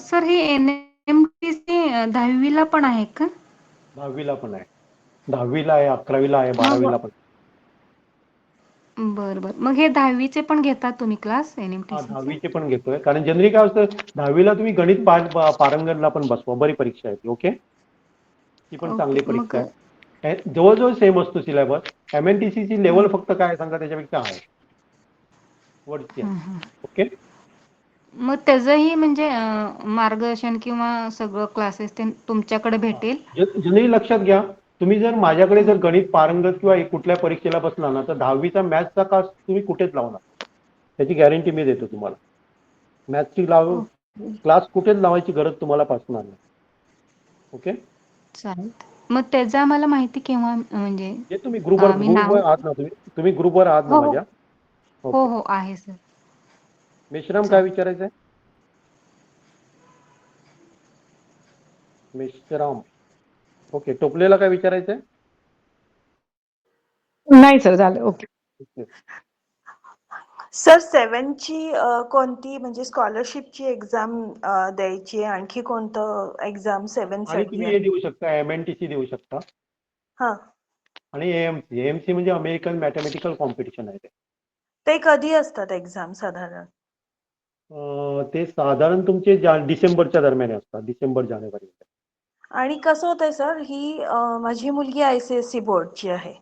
Speaker 7: सर हे NMTC 10वीला पण आहे का?
Speaker 1: 10वीला पण आहे, 10वीला आहे, 11वीला आहे, 12वीला पण.
Speaker 7: बरं बरं. मग हे 10वीचे पण घेतात तुम्ही क्लास
Speaker 1: हा,
Speaker 7: NMTC चे?
Speaker 1: 10वीचे पण घेतोय, कारण जनरली काय असतं 10वीला तुम्ही गणित पारंगतला पण बसवा, बरी परीक्षा आहे ती. ओके. ती पण चांगली
Speaker 7: ओके. मग
Speaker 1: परीक्षा आहे. जवळजवळ सेम असतो सिलेबस. MNTC ची लेवल फक्त काय सांगा त्याच्यापेक्षा आहे, वरची आहे. ओके.
Speaker 7: मग त्याचंही म्हणजे मार्गदर्शन किंवा सगळं क्लासेस ते तुमच्याकडे भेटेल?
Speaker 1: जनरली लक्षात घ्या, तुम्ही जर माझ्याकडे जर गणित पारंगत किंवा कुठल्या परीक्षेला बसला ना, तर 10वीचा मॅथ्सचा क्लास तुम्ही कुठेच लावणार, त्याची गॅरंटी मी देतो तुम्हाला. मॅथ्सची क्लास कुठेच लावायची गरज तुम्हाला भासणार नाही. ओके.
Speaker 7: चालेल. मग त्याचं आम्हाला माहिती केव्हा म्हणजे
Speaker 1: जे तुम्ही ग्रुपवर
Speaker 7: मी नाव
Speaker 1: आहात ना, तुम्ही ग्रुपवर आहात ना
Speaker 7: हो
Speaker 1: माझ्या?
Speaker 7: हो
Speaker 1: ओके.
Speaker 7: हो आहे सर.
Speaker 1: मेश्राम काय विचारायचं आहे? मेश्राम. ओके. टोपलेला काय विचारायचं आहे?
Speaker 5: नाही सर, झालं. ओके.
Speaker 3: सर 7 ची कोणती म्हणजे स्कॉलरशिपची एक्झाम द्यायची आहे? आणखी कोणतं एक्झाम 7
Speaker 1: आणि
Speaker 3: साठी
Speaker 1: तुम्ही
Speaker 3: आहे?
Speaker 1: हे देऊ शकता, MNTC देऊ शकता.
Speaker 3: हा.
Speaker 1: आणि AMC म्हणजे अमेरिकन मॅथमॅटिकल कॉम्पिटिशन आहे ते.
Speaker 3: ते कधी असतात एक्झाम साधारण?
Speaker 1: ते साधारण तुमचे डिसेंबरच्या दरम्यान असतात, डिसेंबर जानेवारी.
Speaker 3: आणि कसं होतंय सर, ही माझी मुलगी ICSE बोर्डची आहे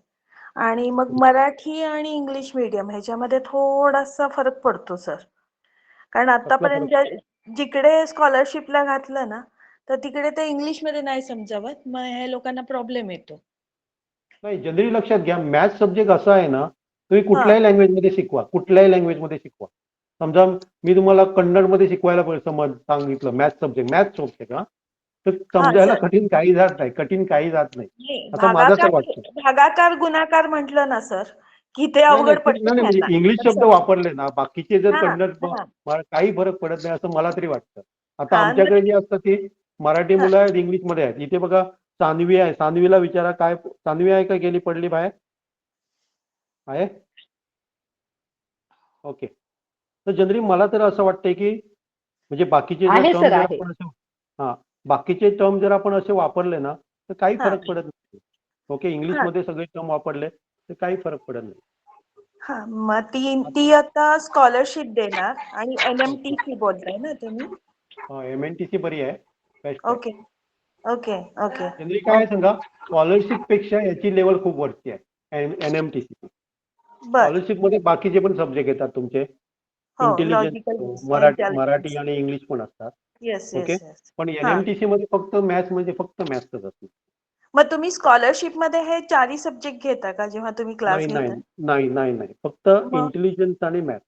Speaker 3: आणि मग मराठी आणि इंग्लिश मीडियम ह्याच्यामध्ये थोडासा फरक पडतो सर. कारण
Speaker 1: कसला
Speaker 3: आतापर्यंत
Speaker 1: फरक?
Speaker 3: जिकडे स्कॉलरशिपला घातलं ना, तर तिकडे ते इंग्लिशमध्ये नाही समजावत, मग हे लोकांना प्रॉब्लेम येतो.
Speaker 1: नाही, जनरली लक्षात घ्या, मॅथ्स सब्जेक्ट असा आहे ना, तुम्ही
Speaker 3: हा.
Speaker 1: कुठल्याही लँग्वेजमध्ये शिकवा, कुठल्याही लँग्वेजमध्ये शिकवा. समजा मी तुम्हाला कन्नडमध्ये शिकवायला सांगितलं मॅथ्स सब्जेक्ट का, तर
Speaker 3: हा
Speaker 1: समजायला
Speaker 3: सर.
Speaker 1: कठीण काही जात नाही, कठीण काही जात नाही.
Speaker 3: नाही,
Speaker 1: आता माझं तर वाटतं.
Speaker 3: भागाकार गुणाकार म्हटलं ना सर, की ते
Speaker 1: नाही
Speaker 3: अवघड पडतं
Speaker 1: नाही, म्हणजे
Speaker 3: घ्यायला.
Speaker 1: इंग्लिश शब्द
Speaker 3: तसं.
Speaker 1: वापरले ना, बाकीचे जर
Speaker 3: हा
Speaker 1: कन्नड
Speaker 3: हा
Speaker 1: काही फरक पडत नाही असं मला तरी वाटतं. आता
Speaker 3: हा
Speaker 1: आमच्याकडे जी असतात ती मराठी
Speaker 3: हा.
Speaker 1: मुलं आहेत, इंग्लिशमध्ये आहेत. इथे बघा सान्वी आहे, सान्वीला विचारा काय, सान्वी आहे का गेली पडली बाहेर? आहे. ओके. तर जनरली मला तर असं वाटतंय की म्हणजे बाकीचे जर
Speaker 4: आहे
Speaker 1: टर्म
Speaker 4: सर,
Speaker 1: जर
Speaker 4: आहे.
Speaker 1: आपण बाकीचे टर्म जर आपण असे वापरले ना, तर काही
Speaker 3: हा.
Speaker 1: फरक पडत नाही. ओके. इंग्लिशमध्ये सगळे टर्म वापरले तर काही फरक पडत नाही.
Speaker 3: हा, मग ती आता स्कॉलरशिप देणार आणि NMTC बोलताय ना तुम्ही?
Speaker 1: MNTC बरी आहे, बेस्ट आहे.
Speaker 3: Okay okay okay.
Speaker 1: जनरली काय आहे सांगा, स्कॉलरशिप पेक्षा याची लेवल खूप वरची आहे, NMTC.
Speaker 3: बर.
Speaker 1: स्कॉलरशिप मध्ये बाकीचे पण सब्जेक्ट येतात तुमचे,
Speaker 3: हो,
Speaker 1: इंटेलिजन्स,
Speaker 3: लॉजिकल
Speaker 1: मराठी आणि इंग्लिश पण असतात.
Speaker 3: Yes
Speaker 1: okay.
Speaker 3: Yes yes.
Speaker 1: पण
Speaker 3: हा.
Speaker 1: NMTC मध्ये फक्त मॅथ्स म्हणजे फक्त मॅथ्सच असतं.
Speaker 3: मग तुम्ही स्कॉलरशिप मध्ये हे 4 सब्जेक्ट घेता का जेव्हा तुम्ही क्लास
Speaker 1: नाही नाही
Speaker 3: घेता?
Speaker 1: नाही नाही नाही, फक्त
Speaker 3: मग
Speaker 1: इंटेलिजन्स आणि maths.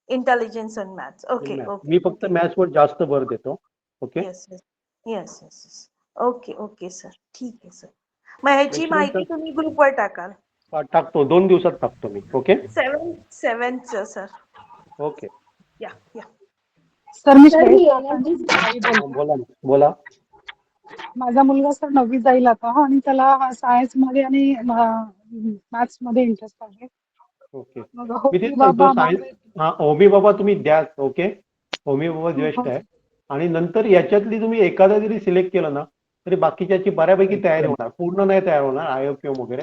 Speaker 3: Intelligence and maths. Okay
Speaker 1: me
Speaker 3: okay
Speaker 1: फक्त
Speaker 3: ओके.
Speaker 1: मॅथ्सवर जास्त भर देतो. Okay.
Speaker 3: Yes yes yes yes yes. Okay okay sir, ठीक आहे सर. मग ह्याची माहिती तुम्ही ग्रुपवर टाकाल?
Speaker 1: टाकतो, 2 दिवसात टाकतो मी. ओके.
Speaker 3: 7th sir.
Speaker 1: ओके.
Speaker 3: या या.
Speaker 5: सर मी
Speaker 8: सर मी
Speaker 1: बोला ना, बोला.
Speaker 8: माझा मुलगा सर 9वी जाईल आता आणि त्याला सायन्स मध्ये आणि मॅथ्स मध्ये इंटरेस्ट आहे.
Speaker 1: ओके.
Speaker 8: मग
Speaker 1: मी तेच
Speaker 8: होमी
Speaker 1: सांगतो,
Speaker 8: बाबा
Speaker 1: सायन्स. होमी बाबा तुम्ही द्या. ओके. होमी बाबा बेस्ट आहे. आणि नंतर याच्यातली तुम्ही एखादा जरी सिलेक्ट केलं ना तरी बाकीच्याची बऱ्यापैकी तयारी होणार, पूर्ण नाही तयार होणार IOQM वगैरे.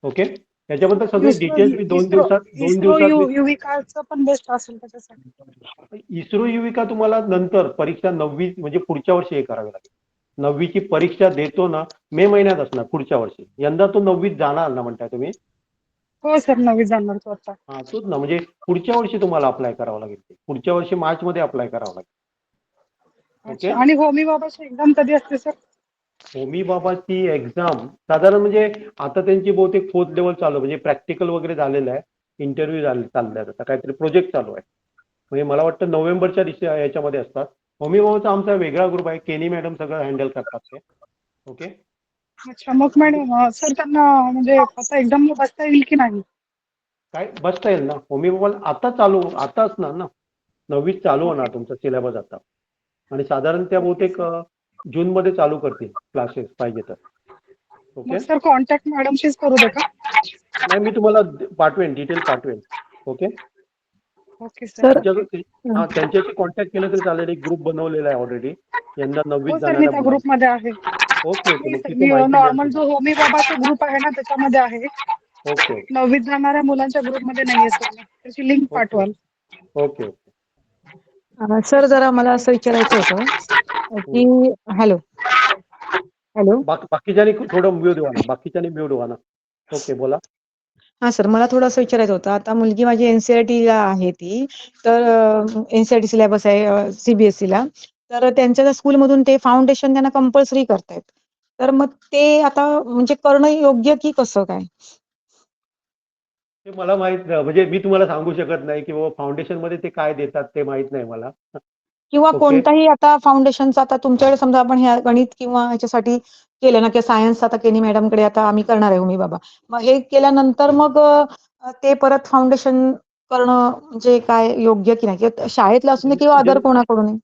Speaker 1: ओके, त्याच्याबद्दल सगळी
Speaker 8: इस्रो
Speaker 1: डिटेल्स मी
Speaker 8: इस्रो
Speaker 1: दोन
Speaker 8: इस्रो
Speaker 1: दिवसात मी
Speaker 8: युविकाचं पण बेस्ट असेल त्याच्यासाठी.
Speaker 1: इस्रो युविका तुम्हाला नंतर परीक्षा 9वी म्हणजे पुढच्या वर्षी हे करावी लागेल. 9वीची परीक्षा देतो ना मे महिन्यात असणार पुढच्या वर्षी. यंदा तो 9वीत जाणार ना म्हणताय तुम्ही?
Speaker 8: हो सर, नवी जाणार तो आता.
Speaker 1: हा तोच ना, म्हणजे पुढच्या वर्षी तुम्हाला अप्लाय करावं लागेल ते. पुढच्या वर्षी मार्च मध्ये अप्लाय करावं लागेल. ओके,
Speaker 8: अच्छा, आणि होमी बाबाची एक्झाम कधी असते सर?
Speaker 1: होमी बाबाची एक्झाम साधारण म्हणजे आता त्यांची बहुतेक 4th लेवल चालू आहे, म्हणजे प्रॅक्टिकल वगैरे झालेलं आहे, इंटरव्ह्यू चालले आहेत, आता काहीतरी प्रोजेक्ट चालू आहे. म्हणजे मला वाटतं नोव्हेंबरच्या याच्यामध्ये असतात. होमी बाबाचा आमचा वेगळा ग्रुप आहे, केनी मॅडम सगळं हँडल करतात ते. ओके,
Speaker 8: अच्छा, मग मॅडम सर त्यांना म्हणजे आता एक्झाम बसता येईल की नाही?
Speaker 1: काय बसता येईल ना होमी बाबाला, आता असणार ना, 9वीत चालू होणार तुमचा सिलेबस आता. आणि साधारण त्या
Speaker 8: ओके
Speaker 1: बहुतेक
Speaker 8: सर.
Speaker 1: जूनमध्ये चालू करतील क्लासेस पाहिजे तर.
Speaker 8: मग
Speaker 1: ओके,
Speaker 8: सर कॉन्टॅक्ट मॅडमशीच करू दे का?
Speaker 1: नाही मी तुम्हाला पाठवेन, डिटेल पाठवेन. Okay,
Speaker 8: okay sir.
Speaker 5: सर
Speaker 1: त्यांच्याशी कॉन्टॅक्ट केलं तरी चालेल, एक ग्रुप बनवलेला आहे ऑलरेडी यंदा 9वीत
Speaker 8: हो सर, मी
Speaker 1: जाणाऱ्या
Speaker 8: त्या
Speaker 1: मुलांचा.
Speaker 8: ग्रुपमध्ये आहे.
Speaker 1: ओके ओके,
Speaker 8: मी
Speaker 1: मग तिथे
Speaker 8: मी
Speaker 1: माहिती मिळेल
Speaker 8: नॉर्मल जो
Speaker 1: तुम्हाला.
Speaker 8: होमी बाबाचा ग्रुप आहे ना त्याच्यामध्ये आहे.
Speaker 1: ओके
Speaker 8: 9वीत जाणाऱ्या मुलांच्या ग्रुपमध्ये नाहीये सर. त्याची लिंक
Speaker 1: ओके
Speaker 8: पाठवाल.
Speaker 1: Okay okay.
Speaker 5: सर जरा मला असं विचारायचं होतं की हॅलो हॅलो
Speaker 1: बाकीच्यानी थोडं म्यूट व्हा ना, बाकीच्यानी म्यूट व्हा ना. ओके, बोला.
Speaker 5: हा सर, मला थोडं असं विचारायचं होतं. आता मुलगी माझी NCERT ला आहे ती, तर NCERT सिलेबस आहे CBSE ला. तर त्यांच्या त्या स्कूलमधून ते फाउंडेशन त्यांना कंपल्सरी करतायत. तर मग ते आता म्हणजे करणं योग्य की कसं काय?
Speaker 1: ते मला माहित नाही, म्हणजे मी तुम्हाला सांगू शकत नाही की बाबा फाउंडेशन मध्ये ते काय देतात, ते माहित नाही मला.
Speaker 5: किंवा
Speaker 1: ओके,
Speaker 5: कोणताही आता फाउंडेशनचा आता तुमच्याकडे समजा आपण ह्या गणित किंवा ह्याच्यासाठी केलं ना, की सायन्स आता केनी मॅडमकडे आता आम्ही करणार आहे होमी बाबा. मग हे केल्यानंतर मग ते परत फाउंडेशन करणं म्हणजे काय योग्य की नाही, किंवा शाळेतलं असून दे किंवा अदर कोणाकडून?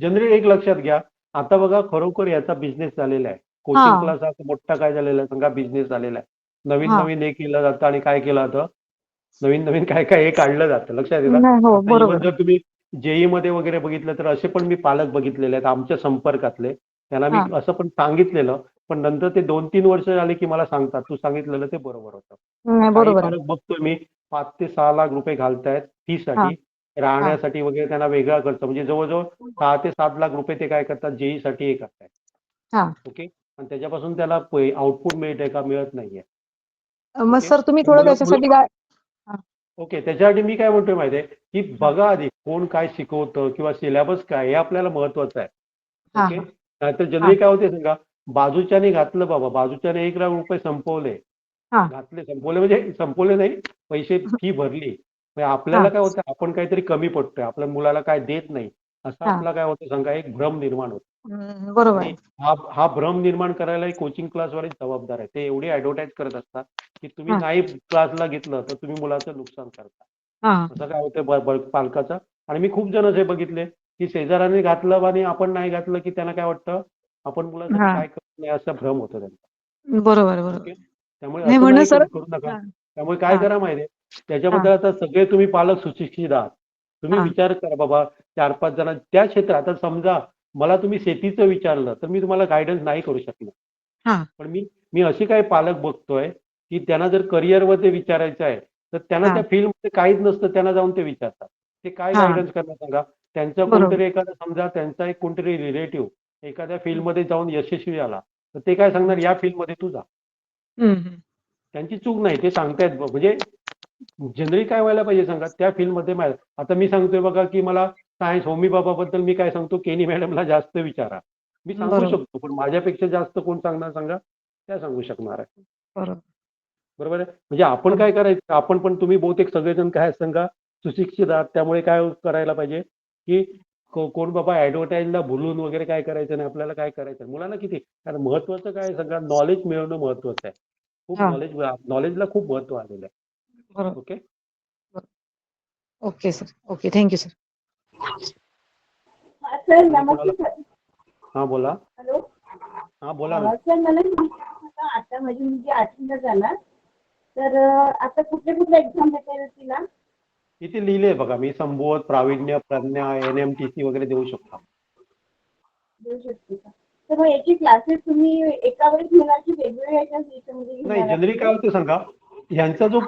Speaker 1: जनरली एक लक्षात घ्या, आता बघा खरोखर याचा बिझनेस झालेला आहे.
Speaker 5: हा
Speaker 1: कोचिंग क्लास हा मोठा काय झालेला आहे सांगा, बिझनेस झालेला आहे. नवीन
Speaker 5: हा
Speaker 1: नवीन हे केलं जातं आणि काय केलं जातं, नवीन नवीन काय काय हे काढलं जातं, लक्षात येतं.
Speaker 5: नाही, हो
Speaker 1: आता इव्हन
Speaker 5: बरोबर.
Speaker 1: जर तुम्ही JEE मध्ये वगैरे बघितलं तर असे पण मी पालक बघितलेले आहेत आमच्या संपर्कातले. त्यांना मी
Speaker 5: हा
Speaker 1: असं पण सांगितलेलं, पण नंतर ते 2-3 वर्ष झाले की मला सांगतात तू सांगितलेलं ते बरोबर होतं.
Speaker 5: नाही,
Speaker 1: काही
Speaker 5: बरोबर आहे.
Speaker 1: पालक बघतोय मी 5 ते 6 लाख रुपये घालतायत
Speaker 5: हा
Speaker 1: फीसाठी,
Speaker 5: हा
Speaker 1: राहण्यासाठी वगैरे त्यांना वेगळा खर्च, म्हणजे जवळजवळ 6 ते 7 लाख रुपये ते काय करतात, JEE साठी हे करतायत.
Speaker 5: हा
Speaker 1: ओके, आणि त्याच्यापासून त्याला आउटपुट मिळतंय का, मिळत नाहीये.
Speaker 5: मग
Speaker 1: ओके,
Speaker 5: सर तुम्ही
Speaker 1: तर
Speaker 5: थोडं त्याच्यासाठी काय? हा
Speaker 1: ओके, त्याच्यासाठी मी काय म्हणतोय माहितीये की
Speaker 5: हा
Speaker 1: बघा आधी कोण काय शिकवतं किंवा सिलेबस काय हे आपल्याला महत्वाचं आहे.
Speaker 5: हा
Speaker 1: ओके, नाहीतर
Speaker 5: हा
Speaker 1: जनरली काय होते सांगा, बाजूच्याने घातलं बाबा, बाजूच्याने 1 लाख रुपये संपवले,
Speaker 5: हा
Speaker 1: संपवले म्हणजे संपवले नाही, पैसे फी भरली, म्हणजे
Speaker 5: हा
Speaker 1: आपल्याला काय होतं, आपण काहीतरी कमी पडतोय, आपल्या मुलाला काय देत नाही, असं
Speaker 5: हा
Speaker 1: आपला काय होतं सांगा, एक भ्रम निर्माण होतो.
Speaker 5: बरोबर
Speaker 1: आणि
Speaker 5: आहे.
Speaker 1: हा भ्रम निर्माण करायला कोचिंग क्लासवाले जबाबदार आहे. ते एवढी ऍडव्हर्टाईज करत असतात की तुम्ही
Speaker 5: हा
Speaker 1: नाही क्लासला घेतलं तर तुम्ही मुलाचं नुकसान करता.
Speaker 5: हा
Speaker 1: असं काय होतं पालकाचं. आणि मी खूप जण असे बघितले की शेजाऱ्याने घातलं आणि आपण नाही घातलं की त्यांना काय वाटतं आपण मुलासाठी
Speaker 5: हा
Speaker 1: काय करत नाही, असा भ्रम होतो त्यांचा.
Speaker 5: बरोबर बरोबर.
Speaker 1: ओके, त्यामुळे
Speaker 5: नाही
Speaker 1: असं
Speaker 5: म्हणून
Speaker 1: नाही
Speaker 5: सर.
Speaker 1: करू नका.
Speaker 5: हा
Speaker 1: त्यामुळे काय
Speaker 5: हा
Speaker 1: करा माहितीये,
Speaker 5: हा
Speaker 1: त्याच्याबद्दल आता सगळे तुम्ही पालक सुशिक्षित आहात. तुम्ही
Speaker 5: हा
Speaker 1: विचार करा बाबा, 4-5 जण त्या क्षेत्रात, आता समजा मला तुम्ही शेतीचं विचारलं तर मी तुम्हाला गायडन्स नाही करू शकलो.
Speaker 5: हा
Speaker 1: पण मी मी असे काही पालक बघतोय की त्यांना जर करिअरमध्ये विचारायचं आहे तर त्यांना
Speaker 5: हा
Speaker 1: त्या फील्डमध्ये काहीच नसतं, त्यांना जाऊन ते विचारतात. ते काय
Speaker 5: हा
Speaker 1: गायडन्स करणार सांगा. त्यांचा
Speaker 5: बरोबर.
Speaker 1: कोणतरी एखादा, समजा त्यांचा एक कोणतरी रिलेटिव्ह एखाद्या फील्डमध्ये जाऊन यशस्वी झाला तर ते काय सांगणार, या फील्डमध्ये तू जा.
Speaker 5: हम्म.
Speaker 1: त्यांची चूक नाही, ते सांगतायत म्हणजे जनरली काय व्हायला पाहिजे सांगा, त्या फील्डमध्ये आता मी सांगतोय बघा की मला सायन्स होमी बाबाबद्दल मी काय सांगतो, केनी मॅडमला जास्त विचारा. मी सांगू
Speaker 5: बरोबर
Speaker 1: शकतो पण माझ्यापेक्षा जास्त कोण सांगणार सांगा, त्या सांगू शकणार आहे.
Speaker 5: बरोबर
Speaker 1: बरोबर आहे, म्हणजे आपण
Speaker 5: बरोबर.
Speaker 1: काय करायचं, आपण पण तुम्ही बहुतेक सगळेजण काय सांगा सुशिक्षित आहात, त्यामुळे काय करायला पाहिजे की कोण बाबा ऍडव्हर्टाईजला भुलून वगैरे काय करायचं नाही. आपल्याला काय करायचं मुलांना किती, कारण महत्वाचं काय सांगा, नॉलेज मिळवणं महत्वाचं आहे. खूप
Speaker 5: हा
Speaker 1: नॉलेजला खूप महत्व आलेलं आहे.
Speaker 5: बरोबर.
Speaker 1: Okay,
Speaker 5: okay sir. Okay, thank you sir.
Speaker 9: Sir
Speaker 1: आणि कोणाला,
Speaker 9: नमस्ते सर.
Speaker 1: हा बोला.
Speaker 9: हॅलो.
Speaker 1: हा बोला ना.
Speaker 9: सर मला आता माझी मुलगी 8वीला जाणार, तर आता कुठल्या कुठल्या एक्झाम देता येईल तिला?
Speaker 1: इथे लिहिलंय बघा, मी संबोध, प्रावीण्य, प्रज्ञा, NMTC वगैरे देऊ शकता.
Speaker 9: देऊ शकते का? तर मग याचे क्लासेस तुम्ही एका वेळेस घेणार की वेगवेगळ्या याच्यामध्ये
Speaker 1: नाही,
Speaker 9: घेणार
Speaker 1: जनरली
Speaker 9: आहात?
Speaker 1: काय होते सांगा, यांचा जो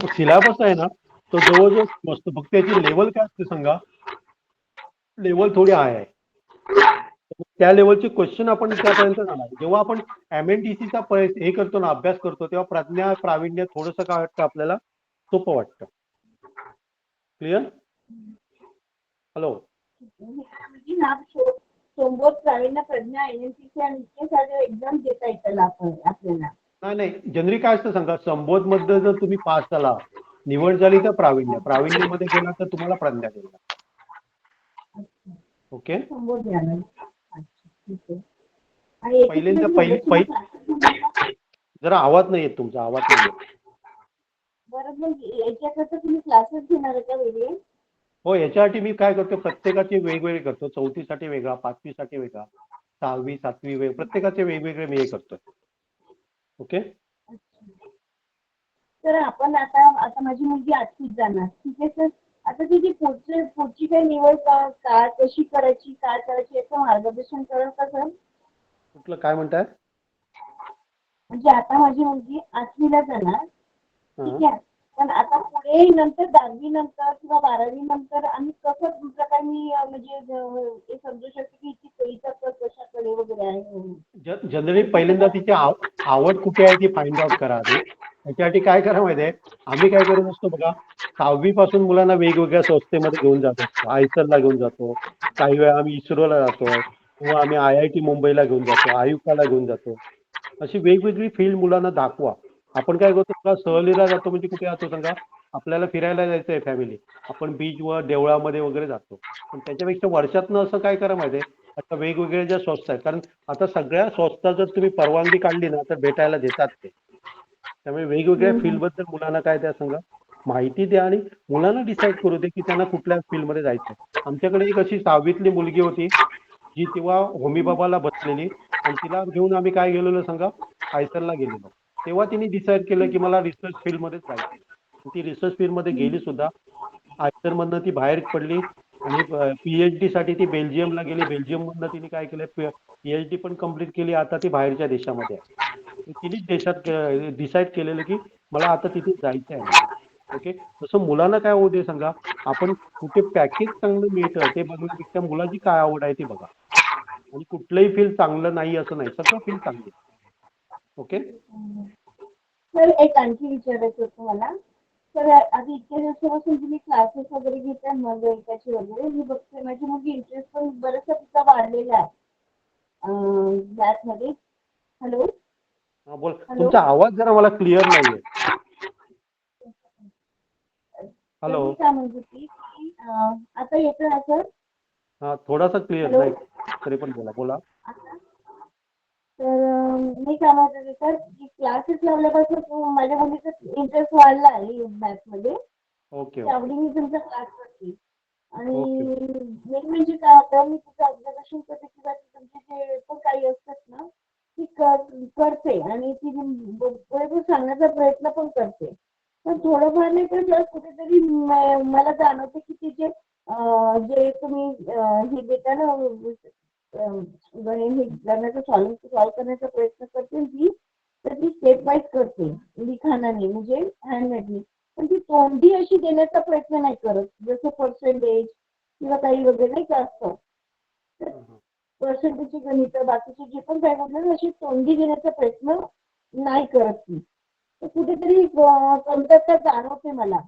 Speaker 1: सिलेबस आहे ना, तो जवळजवळ मस्त, फक्त याची लेवल काय असते सांगा, लेवल थोडी हाय आहे. त्या लेवलचे क्वेश्चन आपण त्यापर्यंत जाणार. जेव्हा आपण MNTC हे करतो ना, अभ्यास करतो, तेव्हा प्रज्ञा प्रावीण्य थोडंसं काय वाटतं आपल्याला, सोपं वाटतं. क्लिअर? हॅलो.
Speaker 9: म्हणजे ह्या सोबत प्रावीण्य प्रज्ञा NMTC आणि इतके सारे एक्झाम देता येतील आपल्याला.
Speaker 1: नाही, जनरली काय असतं सांगा, संबोध मध्ये जर तुम्ही पास झाला, निवड झाली तर प्रावीण्यमध्ये गेला तर तुम्हाला प्रज्ञा देणार. ओके.
Speaker 9: संबोध द्यायला. अच्छा, ठीक आहे. आणि याचे
Speaker 1: पहिल्यांदा
Speaker 9: तुम्ही classes
Speaker 1: जरा आवाज नाही येत तुमचा, आवाज नाही येत.
Speaker 9: बरं, मग याच्याकरता तुम्ही क्लासेस घेणार आहे का वेगळे?
Speaker 1: हो, याच्यासाठी मी काय करतो, प्रत्येकाचे वेगवेगळे करतो. 4थीसाठी वेगळा, 5वीसाठी वेगळा, 6वी 7वी वेगळा, प्रत्येकाचे वेगवेगळे मी हे करतोय. ओके.
Speaker 9: तर आपण आता माझी मुलगी 8वीत जाणार, ठीक आहे सर. आता तिची पुढची काही निवड काय कशी करायची, काय करायची याचं मार्गदर्शन कराल का सर?
Speaker 1: कुठलं काय म्हणताय?
Speaker 9: म्हणजे आता माझी मुलगी 8वीला जाणार,
Speaker 1: हां.
Speaker 9: ठीक आहे. पण आता पुढे नंतर 10वी नंतर किंवा 12वी नंतर आणि कसं प्रकारे मी म्हणजे हे समजू शकते की हिची सोयीचा कल कशाकडे वगैरे आहे म्हणून.
Speaker 1: जनरली पहिल्यांदा तिची आवड कुठे आहे ती फाइंड आउट करा आधी. त्याच्यासाठी काय करा माहिती आहे, आम्ही काय करत असतो बघा, 6वी पासून मुलांना वेगवेगळ्या संस्थेमध्ये घेऊन जात असतो. आयसरला घेऊन जातो, काही वेळा आम्ही इस्रोला जातो, किंवा आम्ही IIT मुंबईला घेऊन जातो, आयुकाला घेऊन जातो. अशी वेगवेगळी फील्ड मुलांना दाखवा. आपण काय करतो बघा, सहलीला जातो म्हणजे कुठे जातो सांगा, आपल्याला फिरायला जायचं आहे फॅमिली, आपण बीचवर देवळामध्ये वगैरे जातो. पण त्याच्यापेक्षा वर्षातनं असं काय करा माहिती आहे, आता वेगवेगळ्या ज्या संस्था आहेत, कारण आता सगळ्या संस्था जर तुम्ही परवानगी काढली ना तर भेटायला देतात ते. त्यामुळे वेगवेगळ्या फील्डबद्दल मुलांना काय द्या सांगा, माहिती द्या आणि मुलांना डिसाईड करू दे की त्यांना कुठल्या फील्डमध्ये जायचं आहे. आमच्याकडे एक अशी 6वीतली मुलगी होती, जी तेव्हा होमी बाबाला बसलेली, आणि तिला घेऊन आम्ही काय गेलेलो सांगा, आयसरला गेलेलो. तेव्हा तिने डिसाईड केलं की मला रिसर्च फील्डमध्येच जायचं. ती रिसर्च फील्डमध्ये गेली सुद्धा. आयसरमधनं ती बाहेर पडली आणि PhD साठी ती बेल्जियमला गेली. बेल्जियममधनं तिने काय केलं, PhD पण कम्प्लीट केली. आता ती बाहेरच्या देशामध्ये आहे. तिनेच देशात डिसाईड केलेलं की मला आता तिथे जायचं आहे म्हणून. ओके. तसं मुलांना काय होऊ दे सांगा, आपण कुठे पॅकेज चांगलं मिळतं ते बघण्यापेक्षा मुलाची काय आवड आहे ती बघा. आणि कुठलंही फील्ड चांगलं नाही असं नाही, सगळं फील्ड चांगली. ओके.
Speaker 9: सर एक आणखी विचारायचं होतं मला. तर आधी इतक्या दिवसापासून तुम्ही क्लासेस वगैरे घेताय मग त्याची वगैरे मी बघते, माझी मुलगी इंटरेस्ट पण बराचसा तिचा वाढलेला आहे मॅथमध्ये. हॅलो.
Speaker 1: हा बोल.
Speaker 9: हॅलो.
Speaker 1: तुमचा आवाज जरा मला क्लिअर नाहीये.
Speaker 9: तर
Speaker 1: हॅलो.
Speaker 9: मी काय म्हणत होती की आता येतोय ना सर?
Speaker 1: हा, थोडासा क्लिअर
Speaker 9: हॅलो.
Speaker 1: नाही, तरी पण बोला.
Speaker 9: आता तर मी काय म्हणत होते सर की क्लासेस लावल्यापासून माझ्या मुलीचा इंटरेस्ट वाढला आहे मॅथमध्ये.
Speaker 1: ओके.
Speaker 9: त्यावेळी मी तुमचा क्लास करते. आणि
Speaker 1: ओके.
Speaker 9: मेन म्हणजे काय होतं, मी तिचं ऑब्झर्वेशन करते किंवा तुमचे जे पण काही असतात ना ती करते आणि ती बरोबर सांगण्याचा प्रयत्न पण करते. पण थोडंफार नाही तर कुठेतरी मला जाणवते की तिचे जे तुम्ही हे देता ना हे गणित सॉल्व्ह करण्याचा प्रयत्न करते ती, तर ती स्टेप वाईज करते लिखाणाने म्हणजे हँडमेडनी. पण ती तोंडी अशी देण्याचा प्रयत्न नाही करत, जसं पर्सेंटेज किंवा काही वगैरे नाही का असतं. तर पर्सेंटेजची गणित बाकीचे जे पण काय म्हटलं अशी तोंडी देण्याचा प्रयत्न नाही करत ती. तर कुठेतरी कमतरता जाणवते मला.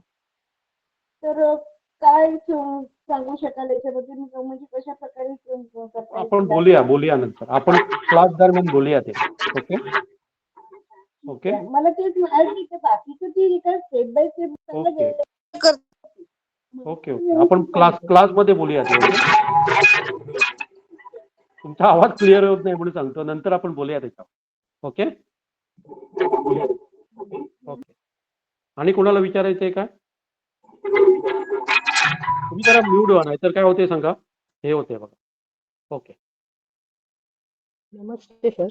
Speaker 9: तर काय सांगू शकाल याच्याबद्दल, म्हणजे कशा प्रकारे करता
Speaker 1: आपण
Speaker 9: येईल?
Speaker 1: बोलूया नंतर. आपण क्लास दरम्यान बोलूया ते. ओके. ओके.
Speaker 9: मला तेच म्हणायचं की बाकीचं ती स्टेप बाय स्टेप
Speaker 1: ओके.
Speaker 9: चांगलं
Speaker 1: ओके. आपण क्लासमध्ये बोलूया ते. ओके. तुमचा आवाज क्लिअर होत नाही म्हणून सांगतो, नंतर आपण बोलूया त्याच्यावर. ओके. ओके. आणि कोणाला विचारायचंय का? तुम्ही जरा म्यूट व्हा, नाहीतर काय होते सांगा, हे होते बघा. ओके.
Speaker 4: नमस्ते सर.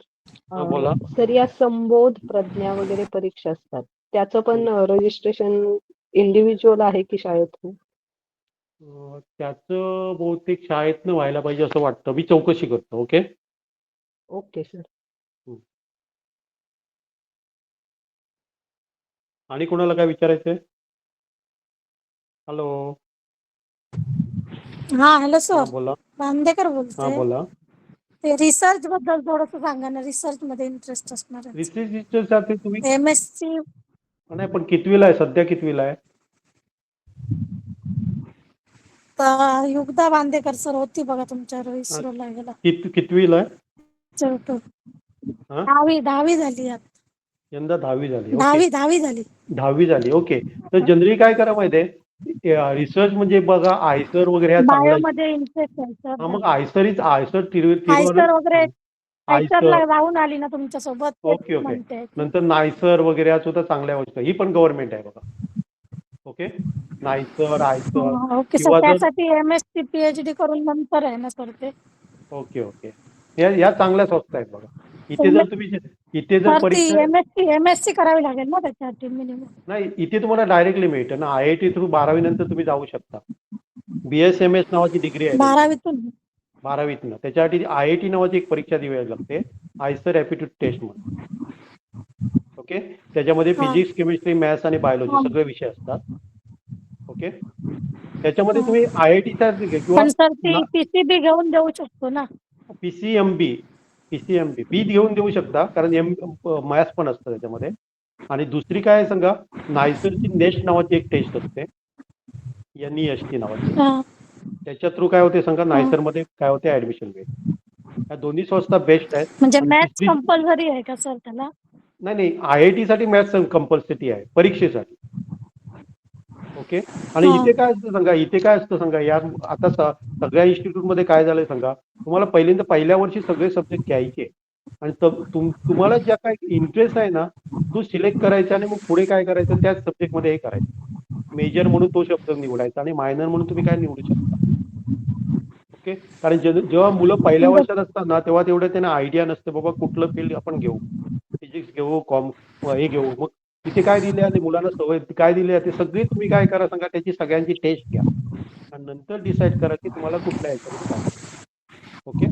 Speaker 1: हा, बोला.
Speaker 4: सर या संबोध प्रज्ञा वगैरे परीक्षा असतात, त्याचं पण रजिस्ट्रेशन इंडिव्हिज्युअल आहे की शाळेत?
Speaker 1: त्याचं बहुतेक शाळेतनं व्हायला पाहिजे असं वाटतं. मी चौकशी करतो. ओके.
Speaker 4: Okay sir.
Speaker 1: आणि कोणाला काय विचारायचंय? हॅलो.
Speaker 10: हा हॅलो
Speaker 1: हा
Speaker 10: सर,
Speaker 1: बोला.
Speaker 10: बांदेकर
Speaker 1: हा
Speaker 10: बोलते.
Speaker 1: बोला.
Speaker 10: ते रिसर्च बद्दल थोडंसं सांगा ना, रिसर्च मध्ये इंटरेस्ट असणार
Speaker 1: रिसर्चसाठी तुम्ही
Speaker 10: MSc
Speaker 1: नाही, पण कितवीला आहे सध्या, कितवीला आहे?
Speaker 10: युगदा बांदेकर सर होती बघा तुमच्यावर इस्रोला गेला.
Speaker 1: कितवीला आहे? हा?
Speaker 10: 10वी झाली आता.
Speaker 1: यंदा 10वी झाली. ओके.
Speaker 10: 10वी झाली.
Speaker 1: 10वी झाली. ओके. तर जनरली काय करा माहितीये, रिसर्च म्हणजे बघा आयसर वगैरे ह्या
Speaker 10: बायो
Speaker 1: चांगल्या.
Speaker 10: मध्ये इंटरेस्ट आहे
Speaker 1: हा, मग
Speaker 10: सर.
Speaker 1: आयसर
Speaker 10: आयसर वगैरे
Speaker 1: आयसर.
Speaker 10: आयसरला जाऊन आली ना तुमच्या सोबत, तेच
Speaker 1: ओके ओके.
Speaker 10: म्हणते.
Speaker 1: नंतर नायसर वगैरे या सुद्धा चांगल्या गोष्टी, ही पण गव्हर्नमेंट आहे बघा. ओके. नायसर, आयसर
Speaker 10: ओके सर,
Speaker 1: किंवा जर
Speaker 10: त्यासाठी MSc PhD करून नंतर आहे ना सर ते.
Speaker 1: Okay okay. या चांगल्या संस्था आहेत बघा. इथे जर तुम्ही इथे जर
Speaker 10: सर ती
Speaker 1: परीक्षा
Speaker 10: MSc करावी लागेल ना त्याच्यासाठी मिनिमम.
Speaker 1: नाही, इथे तुम्हाला डायरेक्टली मिळतं ना. IIT थ्रू 12वी नंतर तुम्ही जाऊ शकता. BSMS नावाची डिग्री आहे त्यांची.
Speaker 10: 12वीतून
Speaker 1: 12वीतनं. त्याच्यासाठी IIT नावाची एक परीक्षा द्यावी लागते, आयसर ॲप्टिट्यूड टेस्ट म्हणून. ओके. त्याच्यामध्ये फिजिक्स, केमिस्ट्री, मॅथ्स आणि बायोलॉजी सगळे विषय असतात. ओके. त्याच्यामध्ये तुम्ही IITचा किंवा
Speaker 10: पण सर ती PCB घेऊन देऊ शकतो ना.
Speaker 1: PCMB बी घेऊन देऊ शकता, कारण मॅथ्स पण असतं त्याच्यामध्ये. आणि दुसरी काय सांगा, नायसरची नेस्ट नावाची एक टेस्ट असते, NEST नावाची. त्याच्या थ्रू काय होते सांगा, नायसरमध्ये काय होते ऍडमिशन मिळते. या दोन्ही संस्था बेस्ट आहेत.
Speaker 10: म्हणजे
Speaker 1: आणि
Speaker 10: मॅथ्स
Speaker 1: दुसरी
Speaker 10: कंपल्सरी आहे का सर त्याला?
Speaker 1: नाही, IIT साठी मॅथ्स कंपल्सरी आहे परीक्षेसाठी. ओके. आणि इथे काय असतं सांगा, या आता सगळ्या इन्स्टिट्यूटमध्ये काय झालंय सांगा, तुम्हाला पहिल्या वर्षी सगळे सब्जेक्ट घ्यायचे आणि तुम्हाला ज्या काय इंटरेस्ट आहे ना, तो सिलेक्ट करायचा आणि मग पुढे काय करायचं त्याच सब्जेक्टमध्ये हे करायचं. मेजर म्हणून तो शब्द निवडायचा आणि मायनर म्हणून तुम्ही काय निवडू शकता. ओके. कारण जेव्हा मुलं पहिल्या वर्षात असतात ना, तेव्हा तेवढं त्यांना आयडिया नसते, बाबा कुठलं फील्ड आपण घेऊ, फिजिक्स घेऊ, हे घेऊ. मग तिथे काय दिले आणि मुलांना सवय काय दिली आहे ते सगळी तुम्ही काय करा सांगा, त्याची सगळ्यांची टेस्ट घ्या आणि नंतर डिसाईड करा की तुम्हाला कुठल्या ह्याच्यामध्ये जायचं. ओके.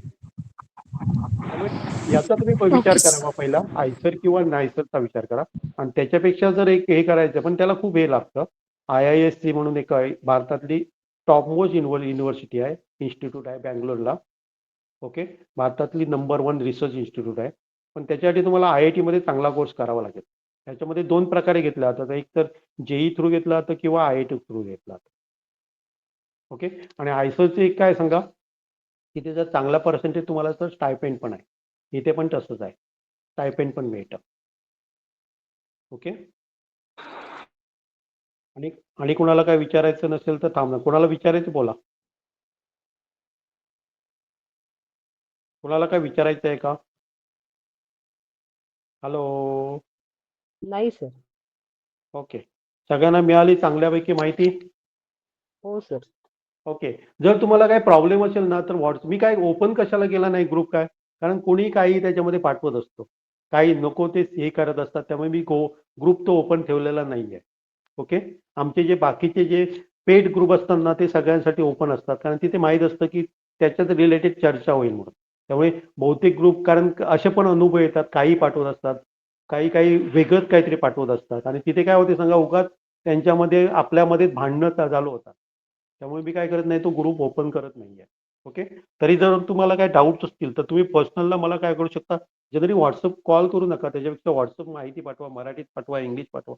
Speaker 1: त्यामुळे याचा तुम्ही विचार करा बा, पहिला आयसर किंवा नायसरचा विचार करा. आणि त्याच्यापेक्षा जर एक हे करायचं, पण त्याला खूप हे लागतं. IISc म्हणून एक भारतातली टॉप मोस्ट युनिव्हर्सिटी आहे, इन्स्टिट्यूट आहे बँगलोरला. ओके. भारतातली नंबर 1 रिसर्च इन्स्टिट्यूट आहे. पण त्याच्यासाठी तुम्हाला IIT मध्ये चांगला कोर्स करावा लागेल. त्याच्यामध्ये 2 प्रकारे घेतला जातात, एक तर JEE थ्रू घेतला जातं किंवा IIT थ्रू घेतला जातं. ओके. आणि आयसरचे एक काय सांगा, तिथे जर चांगला पर्सेंटेज तुम्हाला तर स्टायपेंड पण आहे. इथे पण तसंच आहे, स्टायपेंड पण मिळतं. ओके. आणि कोणाला काय विचारायचं नसेल तर थांबा. कोणाला विचारायचं बोला. कोणाला काय विचारायचं आहे का? हॅलो.
Speaker 4: नाही सर.
Speaker 1: ओके. सगळ्यांना मिळाली चांगल्यापैकी माहिती?
Speaker 4: हो सर.
Speaker 1: ओके. जर तुम्हाला काही प्रॉब्लेम असेल ना, तर मी काय ओपन कशाला केला नाही ग्रुप, काय कारण कोणी काही त्याच्यामध्ये पाठवत असतो, काही नको ते हे करत असतात. त्यामुळे मी ग्रुप तो ओपन ठेवलेला नाही आहे. ओके. आमचे जे बाकीचे जे पेड ग्रुप असतात ना, ते सगळ्यांसाठी ओपन असतात, कारण तिथे माहीत असतं की त्याच्यात रिलेटेड चर्चा होईल म्हणून. त्यामुळे बहुतेक ग्रुप, कारण असे पण अनुभव येतात, काही पाठवत असतात, काही वेगळंच काहीतरी पाठवत असतात. आणि तिथे काय होते सांगा, उगाच त्यांच्यामध्ये आपल्यामध्ये भांडणं चालू होतात. त्यामुळे मी काय करत नाही, तो ग्रुप ओपन करत नाहीये. ओके. तरी जर तुम्हाला काय डाऊट्स असतील तर तुम्ही पर्सनलला मला काय करू शकता, जनरली व्हॉट्सअप कॉल करू नका, त्याच्यापेक्षा व्हॉट्सअप माहिती पाठवा, मराठीत पाठवा, इंग्लिश पाठवा.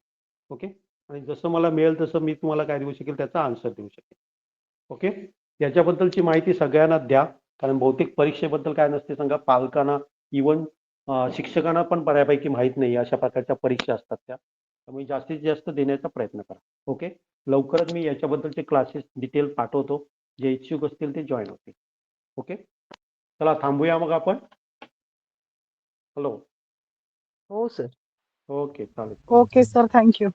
Speaker 1: ओके. आणि जसं मला मिळेल तसं मी तुम्हाला काय देऊ शकेल त्याचा आन्सर देऊ शकेल. ओके. याच्याबद्दलची माहिती सगळ्यांना द्या, कारण बहुतेक परीक्षेबद्दल काय नसते सांगा, पालकांना इव्हन शिक्षकांना पण बऱ्यापैकी माहीत नाही अशा प्रकारच्या परीक्षा असतात त्या. त्यामुळे जास्तीत जास्त देण्याचा प्रयत्न करा. ओके. लवकरच मी याच्याबद्दलचे क्लासेस डिटेल पाठवतो, जे इच्छुक असतील ते जॉईन होतील. ओके. चला थांबूया मग आपण. हॅलो.
Speaker 4: हो सर.
Speaker 1: ओके, चालेल.
Speaker 8: Okay sir, thank you.